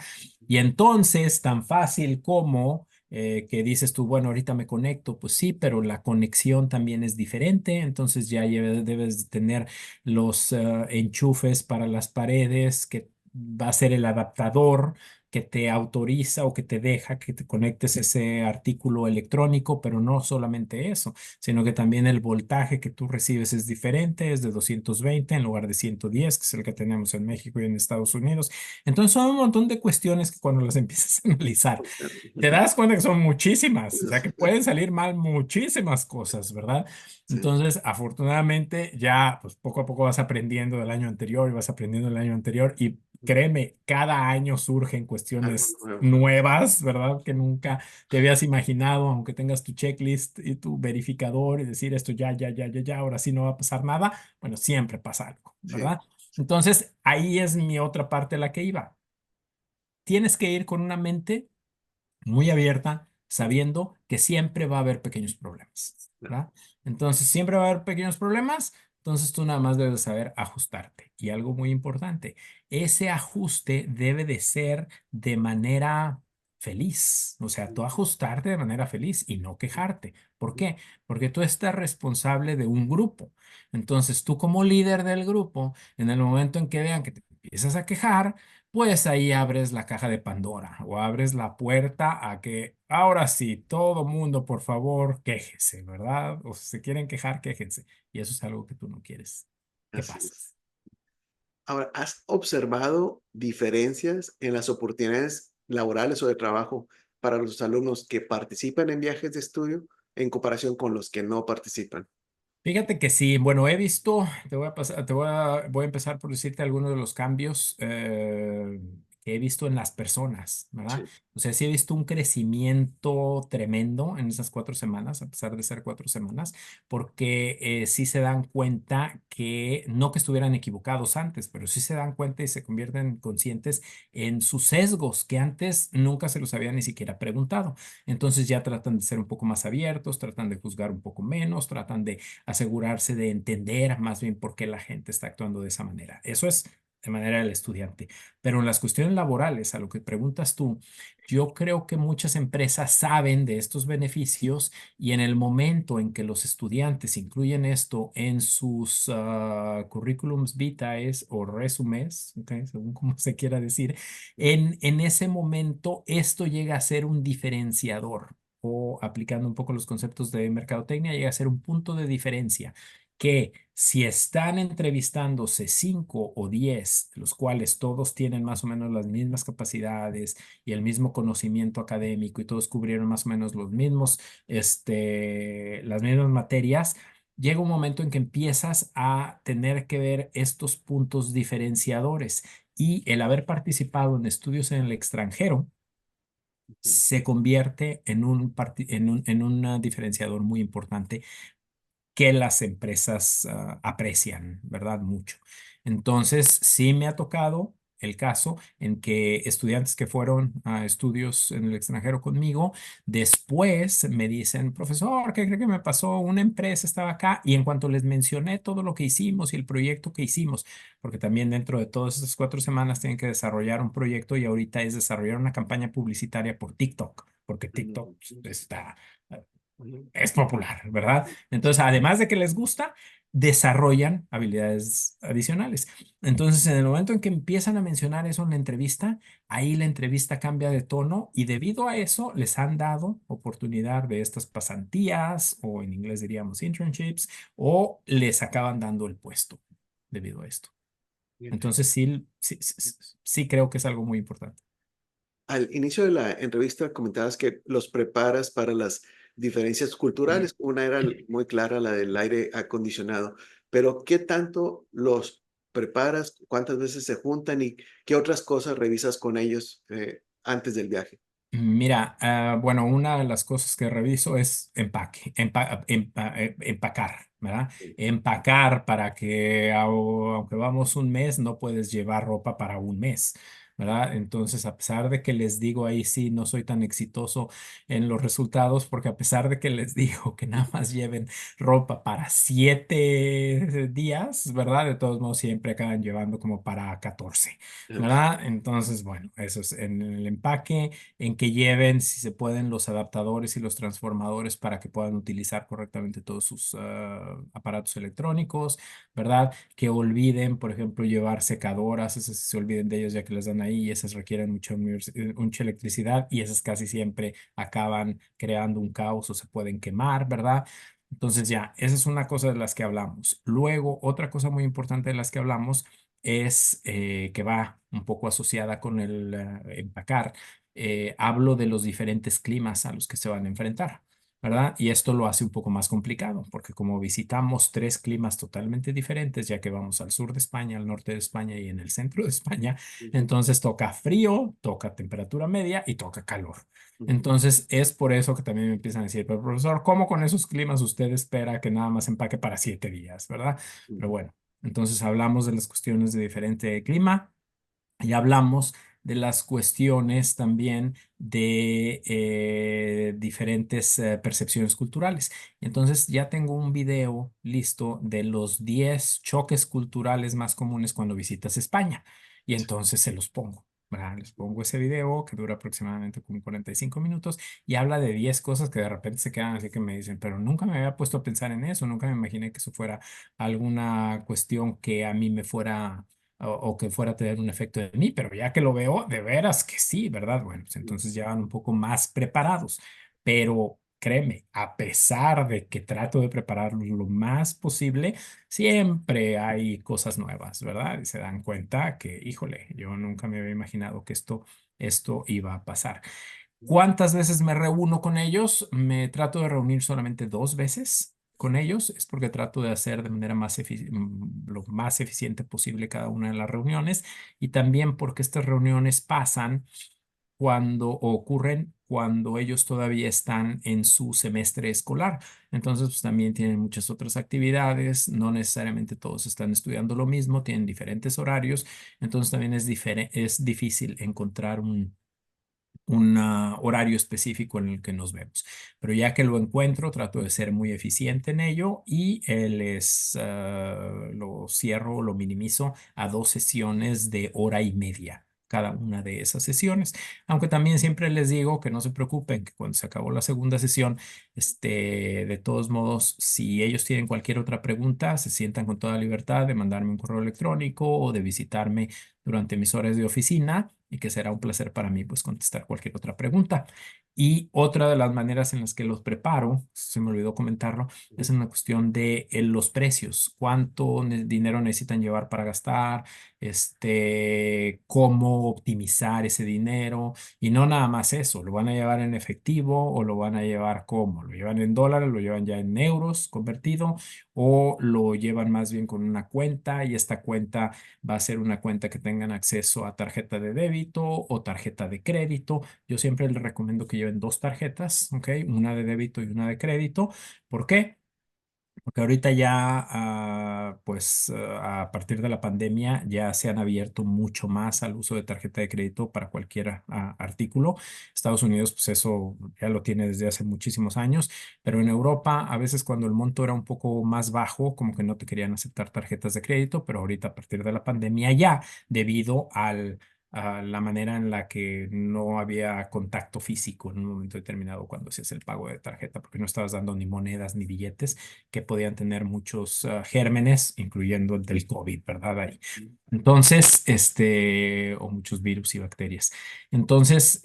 Y entonces, tan fácil como que dices tú, bueno, ahorita me conecto, pues sí, pero la conexión también es diferente, entonces ya debes de tener los enchufes para las paredes, que va a ser el adaptador que te autoriza o que te deja que te conectes ese artículo electrónico, pero no solamente eso, sino que también el voltaje que tú recibes es diferente, es de 220 en lugar de 110, que es el que tenemos en México y en Estados Unidos. Entonces son un montón de cuestiones que cuando las empiezas a analizar, te das cuenta que son muchísimas, o sea que pueden salir mal muchísimas cosas, ¿verdad? sí, Entonces, afortunadamente, ya pues poco a poco vas aprendiendo del año anterior y vas aprendiendo del año anterior y créeme, cada año surgen algo cuestiones nuevo. nuevas, ¿verdad? Que nunca te habías imaginado, aunque tengas tu checklist y tu verificador y decir esto ya, ya, ya, ya, ya, ahora sí no va a pasar nada. Bueno, siempre pasa algo, Sí, ¿verdad? Entonces, ahí es mi otra parte a la que iba. Tienes que ir con una mente muy abierta, sabiendo que siempre va a haber pequeños problemas, no, ¿verdad? Entonces, siempre va a haber pequeños problemas, entonces tú nada más debes saber ajustarte. Y algo muy importante, ese ajuste debe de ser de manera feliz, o sea, tú ajustarte de manera feliz y no quejarte. ¿Por qué? Porque tú estás responsable de un grupo. Entonces, tú como líder del grupo, en el momento en que vean que te empiezas a quejar, pues ahí abres la caja de Pandora o abres la puerta a que ahora sí, todo mundo, por favor, quéjese, ¿verdad? O si se quieren quejar, quéjense. Y eso es algo que tú no quieres que Así pase. es. Ahora, ¿has observado diferencias en las oportunidades laborales o de trabajo para los alumnos que participan en viajes de estudio en comparación con los que no participan? Fíjate que sí, bueno, he visto, te voy a pasar, voy a empezar por decirte algunos de los cambios que he visto en las personas, ¿verdad? Sí. O sea, sí he visto un crecimiento tremendo en esas 4 semanas, a pesar de ser 4 semanas, porque sí se dan cuenta que, no que estuvieran equivocados antes, pero sí se dan cuenta y se convierten conscientes en sus sesgos que antes nunca se los había ni siquiera preguntado. Entonces ya tratan de ser un poco más abiertos, tratan de juzgar un poco menos, tratan de asegurarse de entender más bien por qué la gente está actuando de esa manera. Eso es de manera del estudiante. Pero en las cuestiones laborales, a lo que preguntas tú, yo creo que muchas empresas saben de estos beneficios y en el momento en que los estudiantes incluyen esto en sus currículums vitae o resumes, okay, según como se quiera decir, en ese momento esto llega a ser un diferenciador o aplicando un poco los conceptos de mercadotecnia, llega a ser un punto de diferencia que si están entrevistándose 5 o 10, los cuales todos tienen más o menos las mismas capacidades y el mismo conocimiento académico y todos cubrieron más o menos los mismos, las mismas materias, llega un momento en que empiezas a tener que ver estos puntos diferenciadores y el haber participado en estudios en el extranjero Ujú. se convierte en un diferenciador muy importante que las empresas aprecian, ¿verdad? Mucho. Entonces, sí me ha tocado el caso en que estudiantes que fueron a estudios en el extranjero conmigo, después me dicen, profesor, ¿qué cree que me pasó? Una empresa estaba acá y en cuanto les mencioné todo lo que hicimos y el proyecto que hicimos, porque también dentro de todas esas 4 semanas tienen que desarrollar un proyecto y ahorita es desarrollar una campaña publicitaria por TikTok, porque TikTok está Ujú. es popular, ¿verdad? Entonces, además de que les gusta, desarrollan habilidades adicionales. Entonces, en el momento en que empiezan a mencionar eso en la entrevista, ahí la entrevista cambia de tono y debido a eso les han dado oportunidad de estas pasantías o en inglés diríamos internships o les acaban dando el puesto debido a esto. Bien. Entonces, sí, sí, sí, sí creo que es algo muy importante. Al inicio de la entrevista comentabas que los preparas para las diferencias culturales. Una era muy clara, la del aire acondicionado, pero ¿qué tanto los preparas? ¿Cuántas veces se juntan y qué otras cosas revisas con ellos antes del viaje? Mira, bueno, una de las cosas que reviso es empacar, ¿verdad? Sí. Empacar para que aunque vamos un mes, no puedes llevar ropa para un mes, ¿verdad? Entonces, a pesar de que les digo ahí sí, no soy tan exitoso en los resultados, porque a pesar de que les digo que nada más lleven ropa para 7 días, ¿verdad? De todos modos, siempre acaban llevando como para 14, ¿verdad? Entonces, bueno, eso es en el empaque en que lleven, si se pueden, los adaptadores y los transformadores para que puedan utilizar correctamente todos sus aparatos electrónicos, ¿verdad? Que olviden, por ejemplo, llevar secadoras, esas se olviden de ellos ya que las dan ahí y esas requieren mucha electricidad y esas casi siempre acaban creando un caos o se pueden quemar, ¿verdad? Entonces ya, esa es una cosa de las que hablamos. Luego, otra cosa muy importante de las que hablamos es que va un poco asociada con el empacar, hablo de los diferentes climas a los que se van a enfrentar, ¿verdad? Y esto lo hace un poco más complicado, porque como visitamos 3 climas totalmente diferentes, ya que vamos al sur de España, al norte de España y en el centro de España, Ujú, entonces toca frío, toca temperatura media y toca calor. ujú, Entonces es por eso que también me empiezan a decir, pero profesor, ¿cómo con esos climas usted espera que nada más empaque para 7 días, ¿verdad? Pero ujú. bueno, entonces hablamos de las cuestiones de diferente clima. Y hablamos de las cuestiones también de diferentes percepciones culturales. Entonces ya tengo un video listo de los 10 choques culturales más comunes cuando visitas España. Y entonces se los pongo. ¿Verdad? Les pongo ese video que dura aproximadamente como 45 minutos y habla de 10 cosas que de repente se quedan así que me dicen, pero nunca me había puesto a pensar en eso, nunca me imaginé que eso fuera alguna cuestión que a mí me fuera o que fuera a tener un efecto en mí, pero ya que lo veo, de veras que sí, ¿verdad? Bueno, pues entonces ya van un poco más preparados. Pero créeme, a pesar de que trato de prepararlos lo más posible, siempre hay cosas nuevas, ¿verdad? Y se dan cuenta que, híjole, yo nunca me había imaginado que esto iba a pasar. ¿Cuántas veces me reúno con ellos? Me trato de reunir solamente 2 veces con ellos. Es porque trato de hacer de manera lo más eficiente posible cada una de las reuniones y también porque estas reuniones pasan cuando o ocurren cuando ellos todavía están en su semestre escolar. Entonces, pues también tienen muchas otras actividades, no necesariamente todos están estudiando lo mismo, tienen diferentes horarios, entonces también es difícil encontrar un horario específico en el que nos vemos. Pero ya que lo encuentro, trato de ser muy eficiente en ello y lo cierro, lo minimizo a 2 sesiones de hora y media. Cada una de esas sesiones, aunque también siempre les digo que no se preocupen, que cuando se acabó la segunda sesión, de todos modos, si ellos tienen cualquier otra pregunta, se sientan con toda libertad de mandarme un correo electrónico o de visitarme durante mis horas de oficina y que será un placer para mí pues contestar cualquier otra pregunta. Y otra de las maneras en las que los preparo, se me olvidó comentarlo, es en la cuestión de los precios, cuánto dinero necesitan llevar para gastar, cómo optimizar ese dinero y no nada más eso, lo van a llevar en efectivo o lo van a llevar cómo, lo llevan en dólares, lo llevan ya en euros convertido o lo llevan más bien con una cuenta y esta cuenta va a ser una cuenta que tengan acceso a tarjeta de débito o tarjeta de crédito. Yo siempre les recomiendo que lleven 2 tarjetas, ¿ok? Una de débito y una de crédito. ¿Por qué? Porque ahorita ya, pues a partir de la pandemia ya se han abierto mucho más al uso de tarjeta de crédito para cualquier artículo. Estados Unidos, pues eso ya lo tiene desde hace muchísimos años, pero en Europa a veces cuando el monto era un poco más bajo, como que no te querían aceptar tarjetas de crédito, pero ahorita a partir de la pandemia ya, debido a la manera en la que no había contacto físico en un momento determinado cuando hacías el pago de tarjeta, porque no estabas dando ni monedas ni billetes que podían tener muchos gérmenes, incluyendo el del COVID, ¿verdad? Ahí. Entonces, o muchos virus y bacterias. Entonces,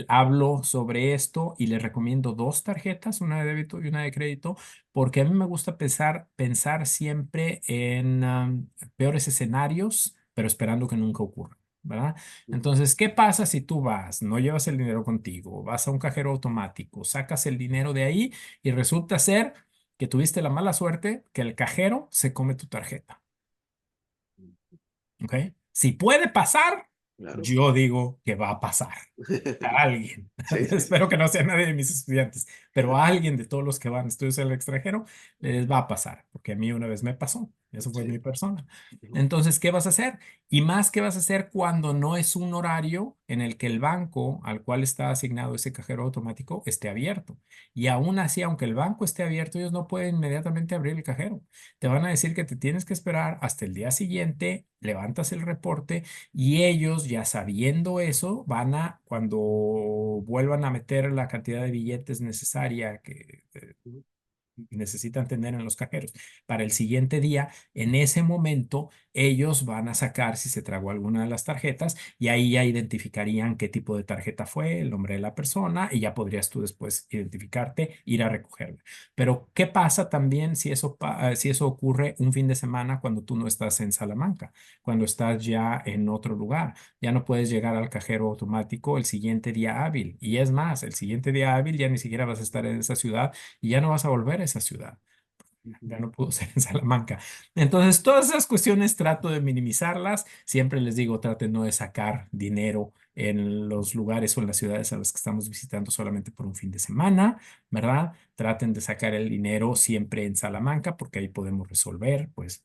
hablo sobre esto y les recomiendo 2 tarjetas, una de débito y una de crédito, porque a mí me gusta pensar siempre en peores escenarios, pero esperando que nunca ocurra. ¿Verdad? Entonces, ¿qué pasa si tú vas, no llevas el dinero contigo, vas a un cajero automático, sacas el dinero de ahí y resulta ser que tuviste la mala suerte que el cajero se come tu tarjeta? ¿Ok? Si puede pasar, Claro. yo digo que va a pasar a alguien. Sí, sí, sí. Espero que no sea nadie de mis estudiantes, pero a alguien de todos los que van a estudios al extranjero les va a pasar, porque a mí una vez me pasó. Eso fue mi Sí. persona. Ujú. Entonces, ¿qué vas a hacer? Y más, ¿qué vas a hacer cuando no es un horario en el que el banco al cual está asignado ese cajero automático esté abierto? Y aún así, aunque el banco esté abierto, ellos no pueden inmediatamente abrir el cajero. Te van a decir que te tienes que esperar hasta el día siguiente, levantas el reporte y ellos, ya sabiendo eso, cuando vuelvan a meter la cantidad de billetes necesaria que Ujú. necesitan tener en los cajeros para el siguiente día, en ese momento ellos van a sacar si se tragó alguna de las tarjetas y ahí ya identificarían qué tipo de tarjeta fue, el nombre de la persona y ya podrías tú después identificarte, ir a recogerla. Pero ¿qué pasa también si eso ocurre un fin de semana cuando tú no estás en Salamanca, cuando estás ya en otro lugar? Ya no puedes llegar al cajero automático el siguiente día hábil y es más, el siguiente día hábil ya ni siquiera vas a estar en esa ciudad y ya no vas a volver a esa ciudad. Ya no pudo ser en Salamanca. Entonces, todas esas cuestiones trato de minimizarlas. Siempre les digo, traten no de sacar dinero en los lugares o en las ciudades a las que estamos visitando solamente por un fin de semana, ¿verdad? Traten de sacar el dinero siempre en Salamanca porque ahí podemos resolver, pues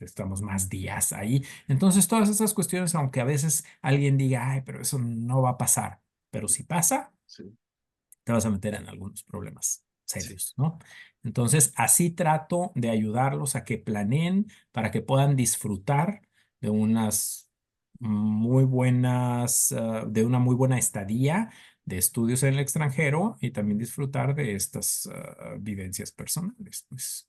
estamos más días ahí. Entonces, todas esas cuestiones, aunque a veces alguien diga, ay, pero eso no va a pasar, pero si pasa, Sí, te vas a meter en algunos problemas sí. serios, ¿no? Entonces, así trato de ayudarlos a que planeen para que puedan disfrutar de de una muy buena estadía de estudios en el extranjero y también disfrutar de estas vivencias personales, pues.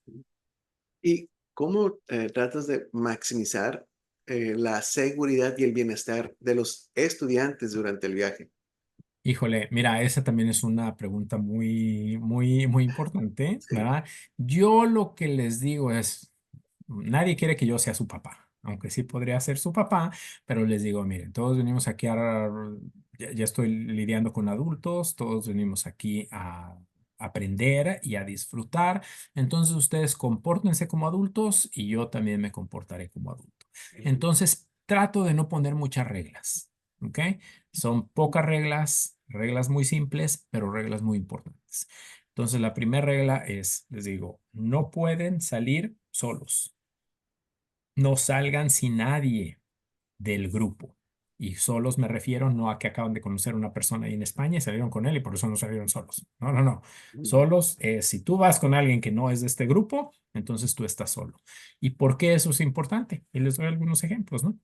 ¿Y ¿Cómo tratas de maximizar la seguridad y el bienestar de los estudiantes durante el viaje? Híjole, mira, esa también es una pregunta muy importante, Sí. ¿verdad? Yo lo que les digo es, nadie quiere que yo sea su papá, aunque sí podría ser su papá, pero les digo, miren, todos venimos aquí ya estoy lidiando con adultos, todos venimos aquí a aprender y a disfrutar, entonces ustedes compórtense como adultos y yo también me comportaré como adulto. Entonces, trato de no poner muchas reglas, ¿ok? Son pocas reglas, reglas muy simples, pero reglas muy importantes. Entonces, la primera regla es, les digo, no pueden salir solos. No salgan sin nadie del grupo. Y solos me refiero no a que acaban de conocer a una persona ahí en España y salieron con él y por eso no salieron solos. No, no, no. Mm, Solos, si tú vas con alguien que no es de este grupo, entonces tú estás solo. ¿Y por qué eso es importante? Y les doy algunos ejemplos, ¿no?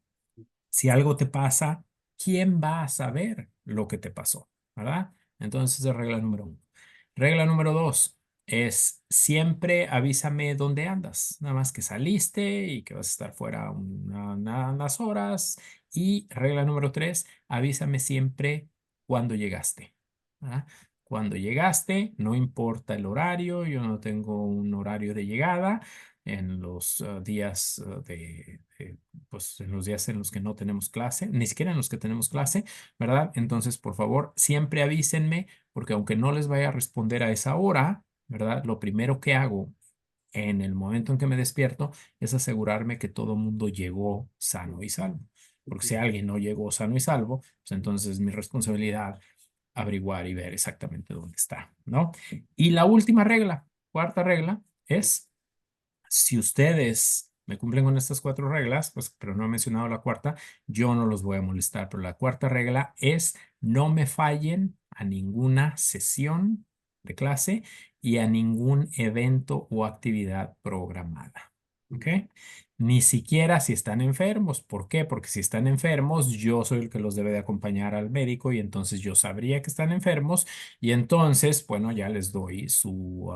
Si algo te pasa, ¿quién va a saber lo que te pasó? ¿Verdad? Entonces, esa es regla número uno. Regla número dos es siempre avísame dónde andas, nada más que saliste y que vas a estar fuera unas horas. Y regla número tres, avísame siempre cuando llegaste. ¿Verdad? Cuando llegaste, no importa el horario, yo no tengo un horario de llegada en los días pues en los días en los que no tenemos clase, ni siquiera en los que tenemos clase, ¿verdad? Entonces, por favor, siempre avísenme, porque aunque no les vaya a responder a esa hora, ¿verdad? Lo primero que hago en el momento en que me despierto es asegurarme que todo mundo llegó sano y salvo. Porque si alguien no llegó sano y salvo, pues entonces es mi responsabilidad averiguar y ver exactamente dónde está, ¿no? Y la última regla, cuarta regla, es si ustedes me cumplen con estas cuatro reglas, pues, pero no he mencionado la cuarta, yo no los voy a molestar. Pero la cuarta regla es no me fallen a ninguna sesión de clase y a ningún evento o actividad programada. ¿Ok? Ni siquiera si están enfermos. ¿Por qué? Porque si están enfermos, yo soy el que los debe de acompañar al médico y entonces yo sabría que están enfermos y entonces, bueno, ya les doy su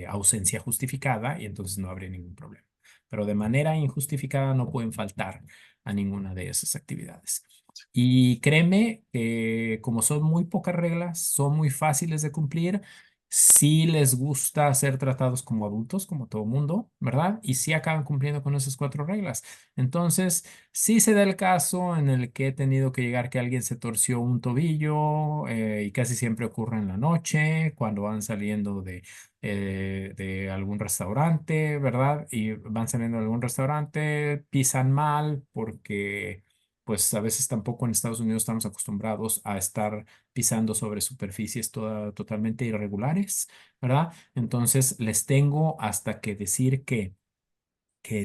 ausencia justificada y entonces no habría ningún problema. Pero de manera injustificada no pueden faltar a ninguna de esas actividades. Y créeme que como son muy pocas reglas, son muy fáciles de cumplir, sí les gusta ser tratados como adultos, como todo mundo, ¿verdad? Y sí acaban cumpliendo con esas cuatro reglas. Entonces, sí se da el caso en el que he tenido que llegar que alguien se torció un tobillo y casi siempre ocurre en la noche, cuando van saliendo de algún restaurante, ¿verdad? Y van saliendo de algún restaurante, pisan mal porque pues a veces tampoco en Estados Unidos estamos acostumbrados a estar pisando sobre superficies totalmente irregulares, ¿verdad? Entonces les tengo hasta que decir que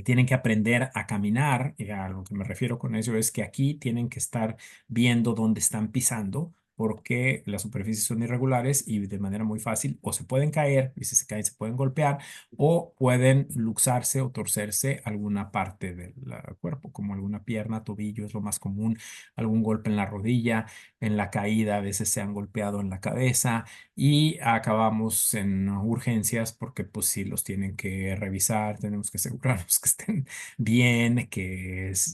tienen que aprender a caminar, y a lo que me refiero con eso es que aquí tienen que estar viendo dónde están pisando, porque las superficies son irregulares y de manera muy fácil o se pueden caer, y si se caen se pueden golpear, o pueden luxarse o torcerse alguna parte del cuerpo, como alguna pierna, tobillo es lo más común, algún golpe en la rodilla, en la caída a veces se han golpeado en la cabeza y acabamos en urgencias porque pues sí los tienen que revisar, tenemos que asegurarnos que estén bien,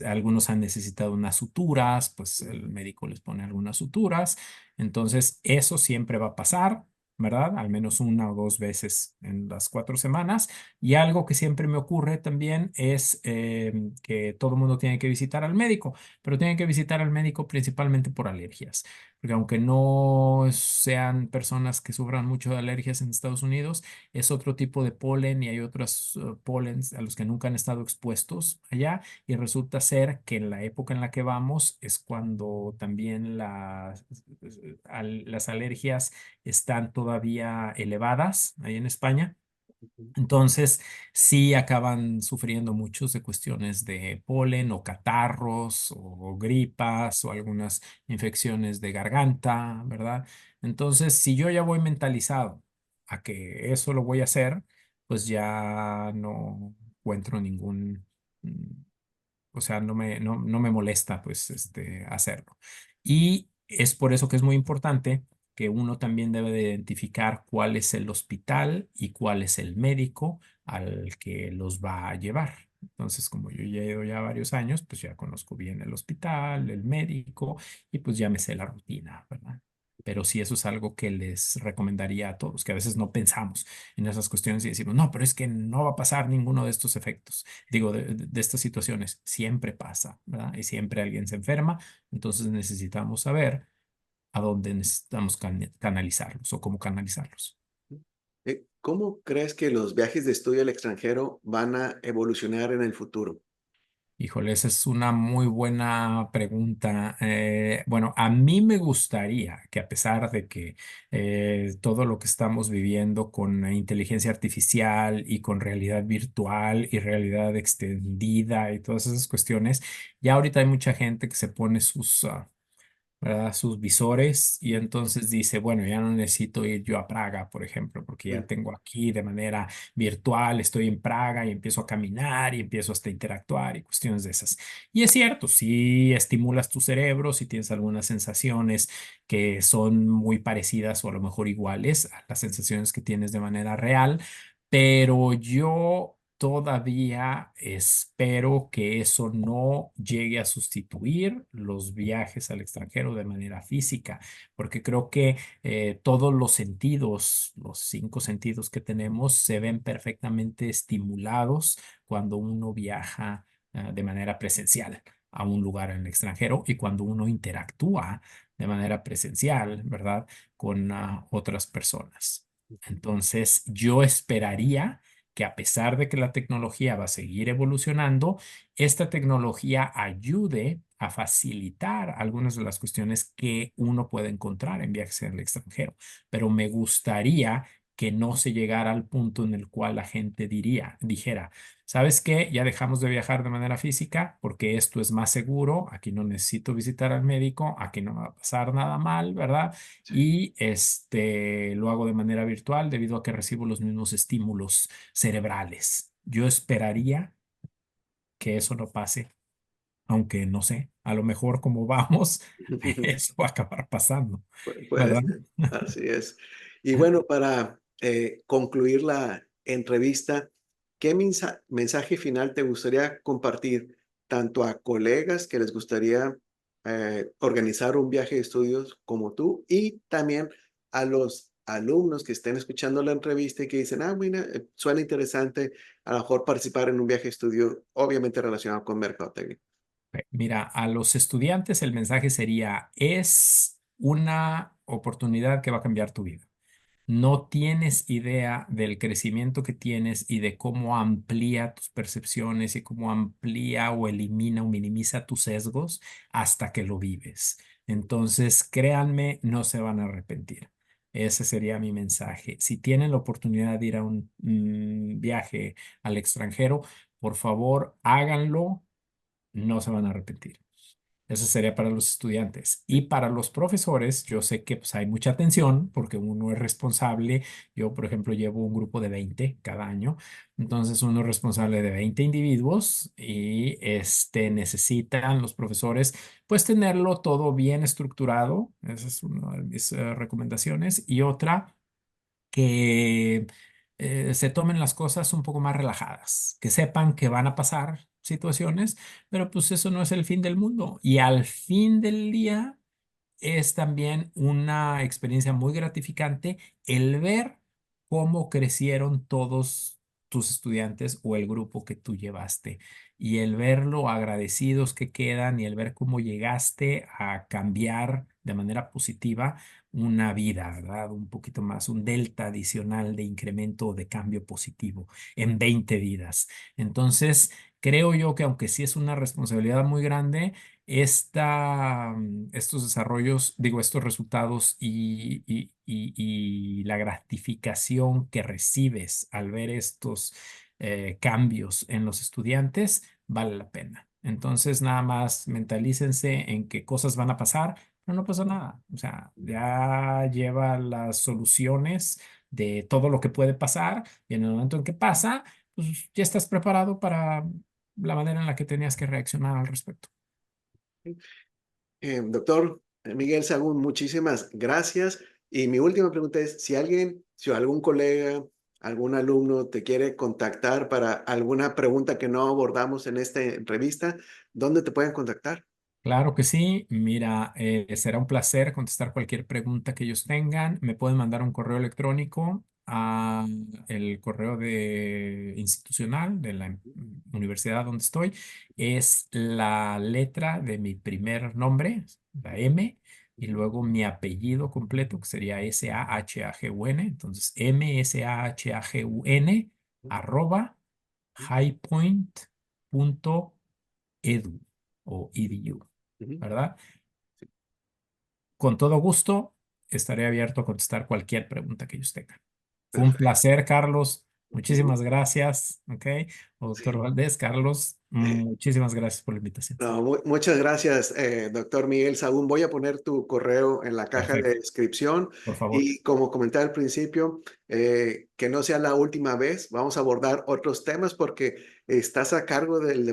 algunos han necesitado unas suturas, pues el médico les pone algunas suturas, entonces eso siempre va a pasar. ¿Verdad? Al menos una o dos veces en las 4 semanas. Y algo que siempre me ocurre también es que todo el mundo tiene que visitar al médico, pero tiene que visitar al médico principalmente por alergias porque aunque no sean personas que sufran mucho de alergias en Estados Unidos, es otro tipo de polen y hay otros polens a los que nunca han estado expuestos allá y resulta ser que en la época en la que vamos es cuando también las alergias están todavía elevadas ahí en España. Entonces, sí acaban sufriendo muchos de cuestiones de polen o catarros o gripas o algunas infecciones de garganta, ¿verdad? Entonces, si yo ya voy mentalizado a que eso lo voy a hacer, pues ya no encuentro mm, o sea, no me molesta pues hacerlo. Y es por eso que es muy importante que uno también debe de identificar cuál es el hospital y cuál es el médico al que los va a llevar. Entonces, como yo ya he ido ya varios años, pues ya conozco bien el hospital, el médico y pues ya me sé la rutina, ¿verdad? Pero sí, eso es algo que les recomendaría a todos, que a veces no pensamos en esas cuestiones y decimos, no, pero es que no va a pasar ninguno de estos efectos, digo, de estas situaciones. Siempre pasa, ¿verdad? Y siempre alguien se enferma, entonces necesitamos saber a dónde necesitamos canalizarlos o cómo canalizarlos. ¿Cómo crees que los viajes de estudio al extranjero van a evolucionar en el futuro? Híjole, esa es una muy buena pregunta. Bueno, a mí me gustaría que a pesar de que todo lo que estamos viviendo con inteligencia artificial y con realidad virtual y realidad extendida y todas esas cuestiones, ya ahorita hay mucha gente que se pone sus ¿verdad? Sus visores y entonces dice, bueno, ya no necesito ir yo a Praga, por ejemplo, porque ya Mm, tengo aquí de manera virtual, estoy en Praga y empiezo a caminar y empiezo hasta a interactuar y cuestiones de esas. Y es cierto, si estimulas tu cerebro, si tienes algunas sensaciones que son muy parecidas o a lo mejor iguales a las sensaciones que tienes de manera real, pero yo todavía espero que eso no llegue a sustituir los viajes al extranjero de manera física, porque creo que todos los sentidos, los 5 sentidos que tenemos, se ven perfectamente estimulados cuando uno viaja de manera presencial a un lugar en el extranjero y cuando uno interactúa de manera presencial, ¿verdad? Con otras personas. Entonces, yo esperaría que a pesar de que la tecnología va a seguir evolucionando, esta tecnología ayude a facilitar algunas de las cuestiones que uno puede encontrar en viajes en el extranjero. Pero me gustaría que no se llegara al punto en el cual la gente dijera, ¿sabes qué? Ya dejamos de viajar de manera física porque esto es más seguro, aquí no necesito visitar al médico, aquí no me va a pasar nada mal, ¿verdad? sí. Y lo hago de manera virtual debido a que recibo los mismos estímulos cerebrales. Yo esperaría que eso no pase, aunque no sé, a lo mejor como vamos, eso va a acabar pasando, Puede ¿verdad? ser, así es. Y bueno, para concluir la entrevista, ¿qué mensaje final te gustaría compartir tanto a colegas que les gustaría organizar un viaje de estudios como tú y también a los alumnos que estén escuchando la entrevista y que dicen, ah, mira, suena interesante a lo mejor participar en un viaje de estudio, obviamente relacionado con mercadotecnia? Mira, a los estudiantes el mensaje sería, es una oportunidad que va a cambiar tu vida. No tienes idea del crecimiento que tienes y de cómo amplía tus percepciones y cómo amplía o elimina o minimiza tus sesgos hasta que lo vives. Entonces, créanme, no se van a arrepentir. Ese sería mi mensaje. Si tienen la oportunidad de ir a un viaje al extranjero, por favor, háganlo, no se van a arrepentir. Eso sería para los estudiantes. Y para los profesores, yo sé que pues, hay mucha tensión porque uno es responsable. Yo, por ejemplo, llevo un grupo de 20 cada año. Entonces, uno es responsable de 20 individuos y necesitan los profesores pues tenerlo todo bien estructurado. Esa es una de mis recomendaciones. Y otra, que se tomen las cosas un poco más relajadas, que sepan que van a pasar situaciones, pero pues eso no es el fin del mundo. Y al fin del día es también una experiencia muy gratificante el ver cómo crecieron todos tus estudiantes o el grupo que tú llevaste y el ver lo agradecidos que quedan y el ver cómo llegaste a cambiar de manera positiva una vida, ¿verdad? Un poquito más, un delta adicional de incremento o de cambio positivo en 20 vidas. Entonces, creo yo que aunque sí es una responsabilidad muy grande, estos desarrollos, digo, estos resultados y la gratificación que recibes al ver estos cambios en los estudiantes vale la pena. Entonces, nada más mentalícense en que cosas van a pasar, pero no pasa nada. O sea, ya lleva las soluciones de todo lo que puede pasar y en el momento en que pasa, pues ya estás preparado para la manera en la que tenías que reaccionar al respecto. Doctor Miguel Sagún, muchísimas gracias. Y mi última pregunta es, si algún colega, algún alumno te quiere contactar para alguna pregunta que no abordamos en esta entrevista, ¿dónde te pueden contactar? Claro que sí. Mira, será un placer contestar cualquier pregunta que ellos tengan. Me pueden mandar un correo electrónico a el correo institucional de la universidad donde estoy. Es la letra de mi primer nombre, la M, y Ujú, luego mi apellido completo, que sería Sahagun. Entonces, Msahagun arroba highpoint.edu o edu. ujú. ¿Verdad? Con todo gusto, estaré abierto a contestar cualquier pregunta que ellos tengan. Fue un Perfecto. placer, Carlos. Ujú. Muchísimas gracias. ¿Ok? Doctor Sí. Valdés, Carlos, muchísimas gracias por la invitación. No, muchas gracias, doctor Miguel Sagún. Voy a poner tu correo en la caja de Perfecto, descripción por favor. y como comenté al principio, que no sea la última vez. Vamos a abordar otros temas porque estás a cargo del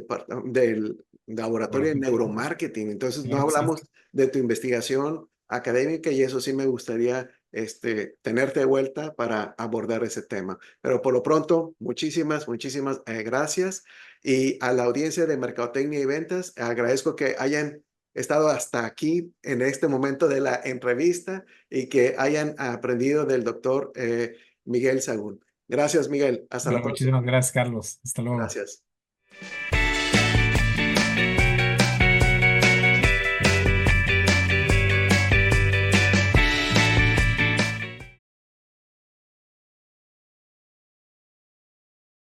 laboratorio de Bueno, neuromarketing. Entonces, no claro que sí. hablamos de tu investigación académica y eso sí me gustaría tenerte de vuelta para abordar ese tema. Pero por lo pronto, muchísimas gracias. Y a la audiencia de Mercadotecnia y Ventas, agradezco que hayan estado hasta aquí en este momento de la entrevista y que hayan aprendido del doctor Miguel Sagún. Gracias, Miguel. Hasta la Bueno, próxima. muchísimas gracias, Carlos. Hasta luego. Gracias.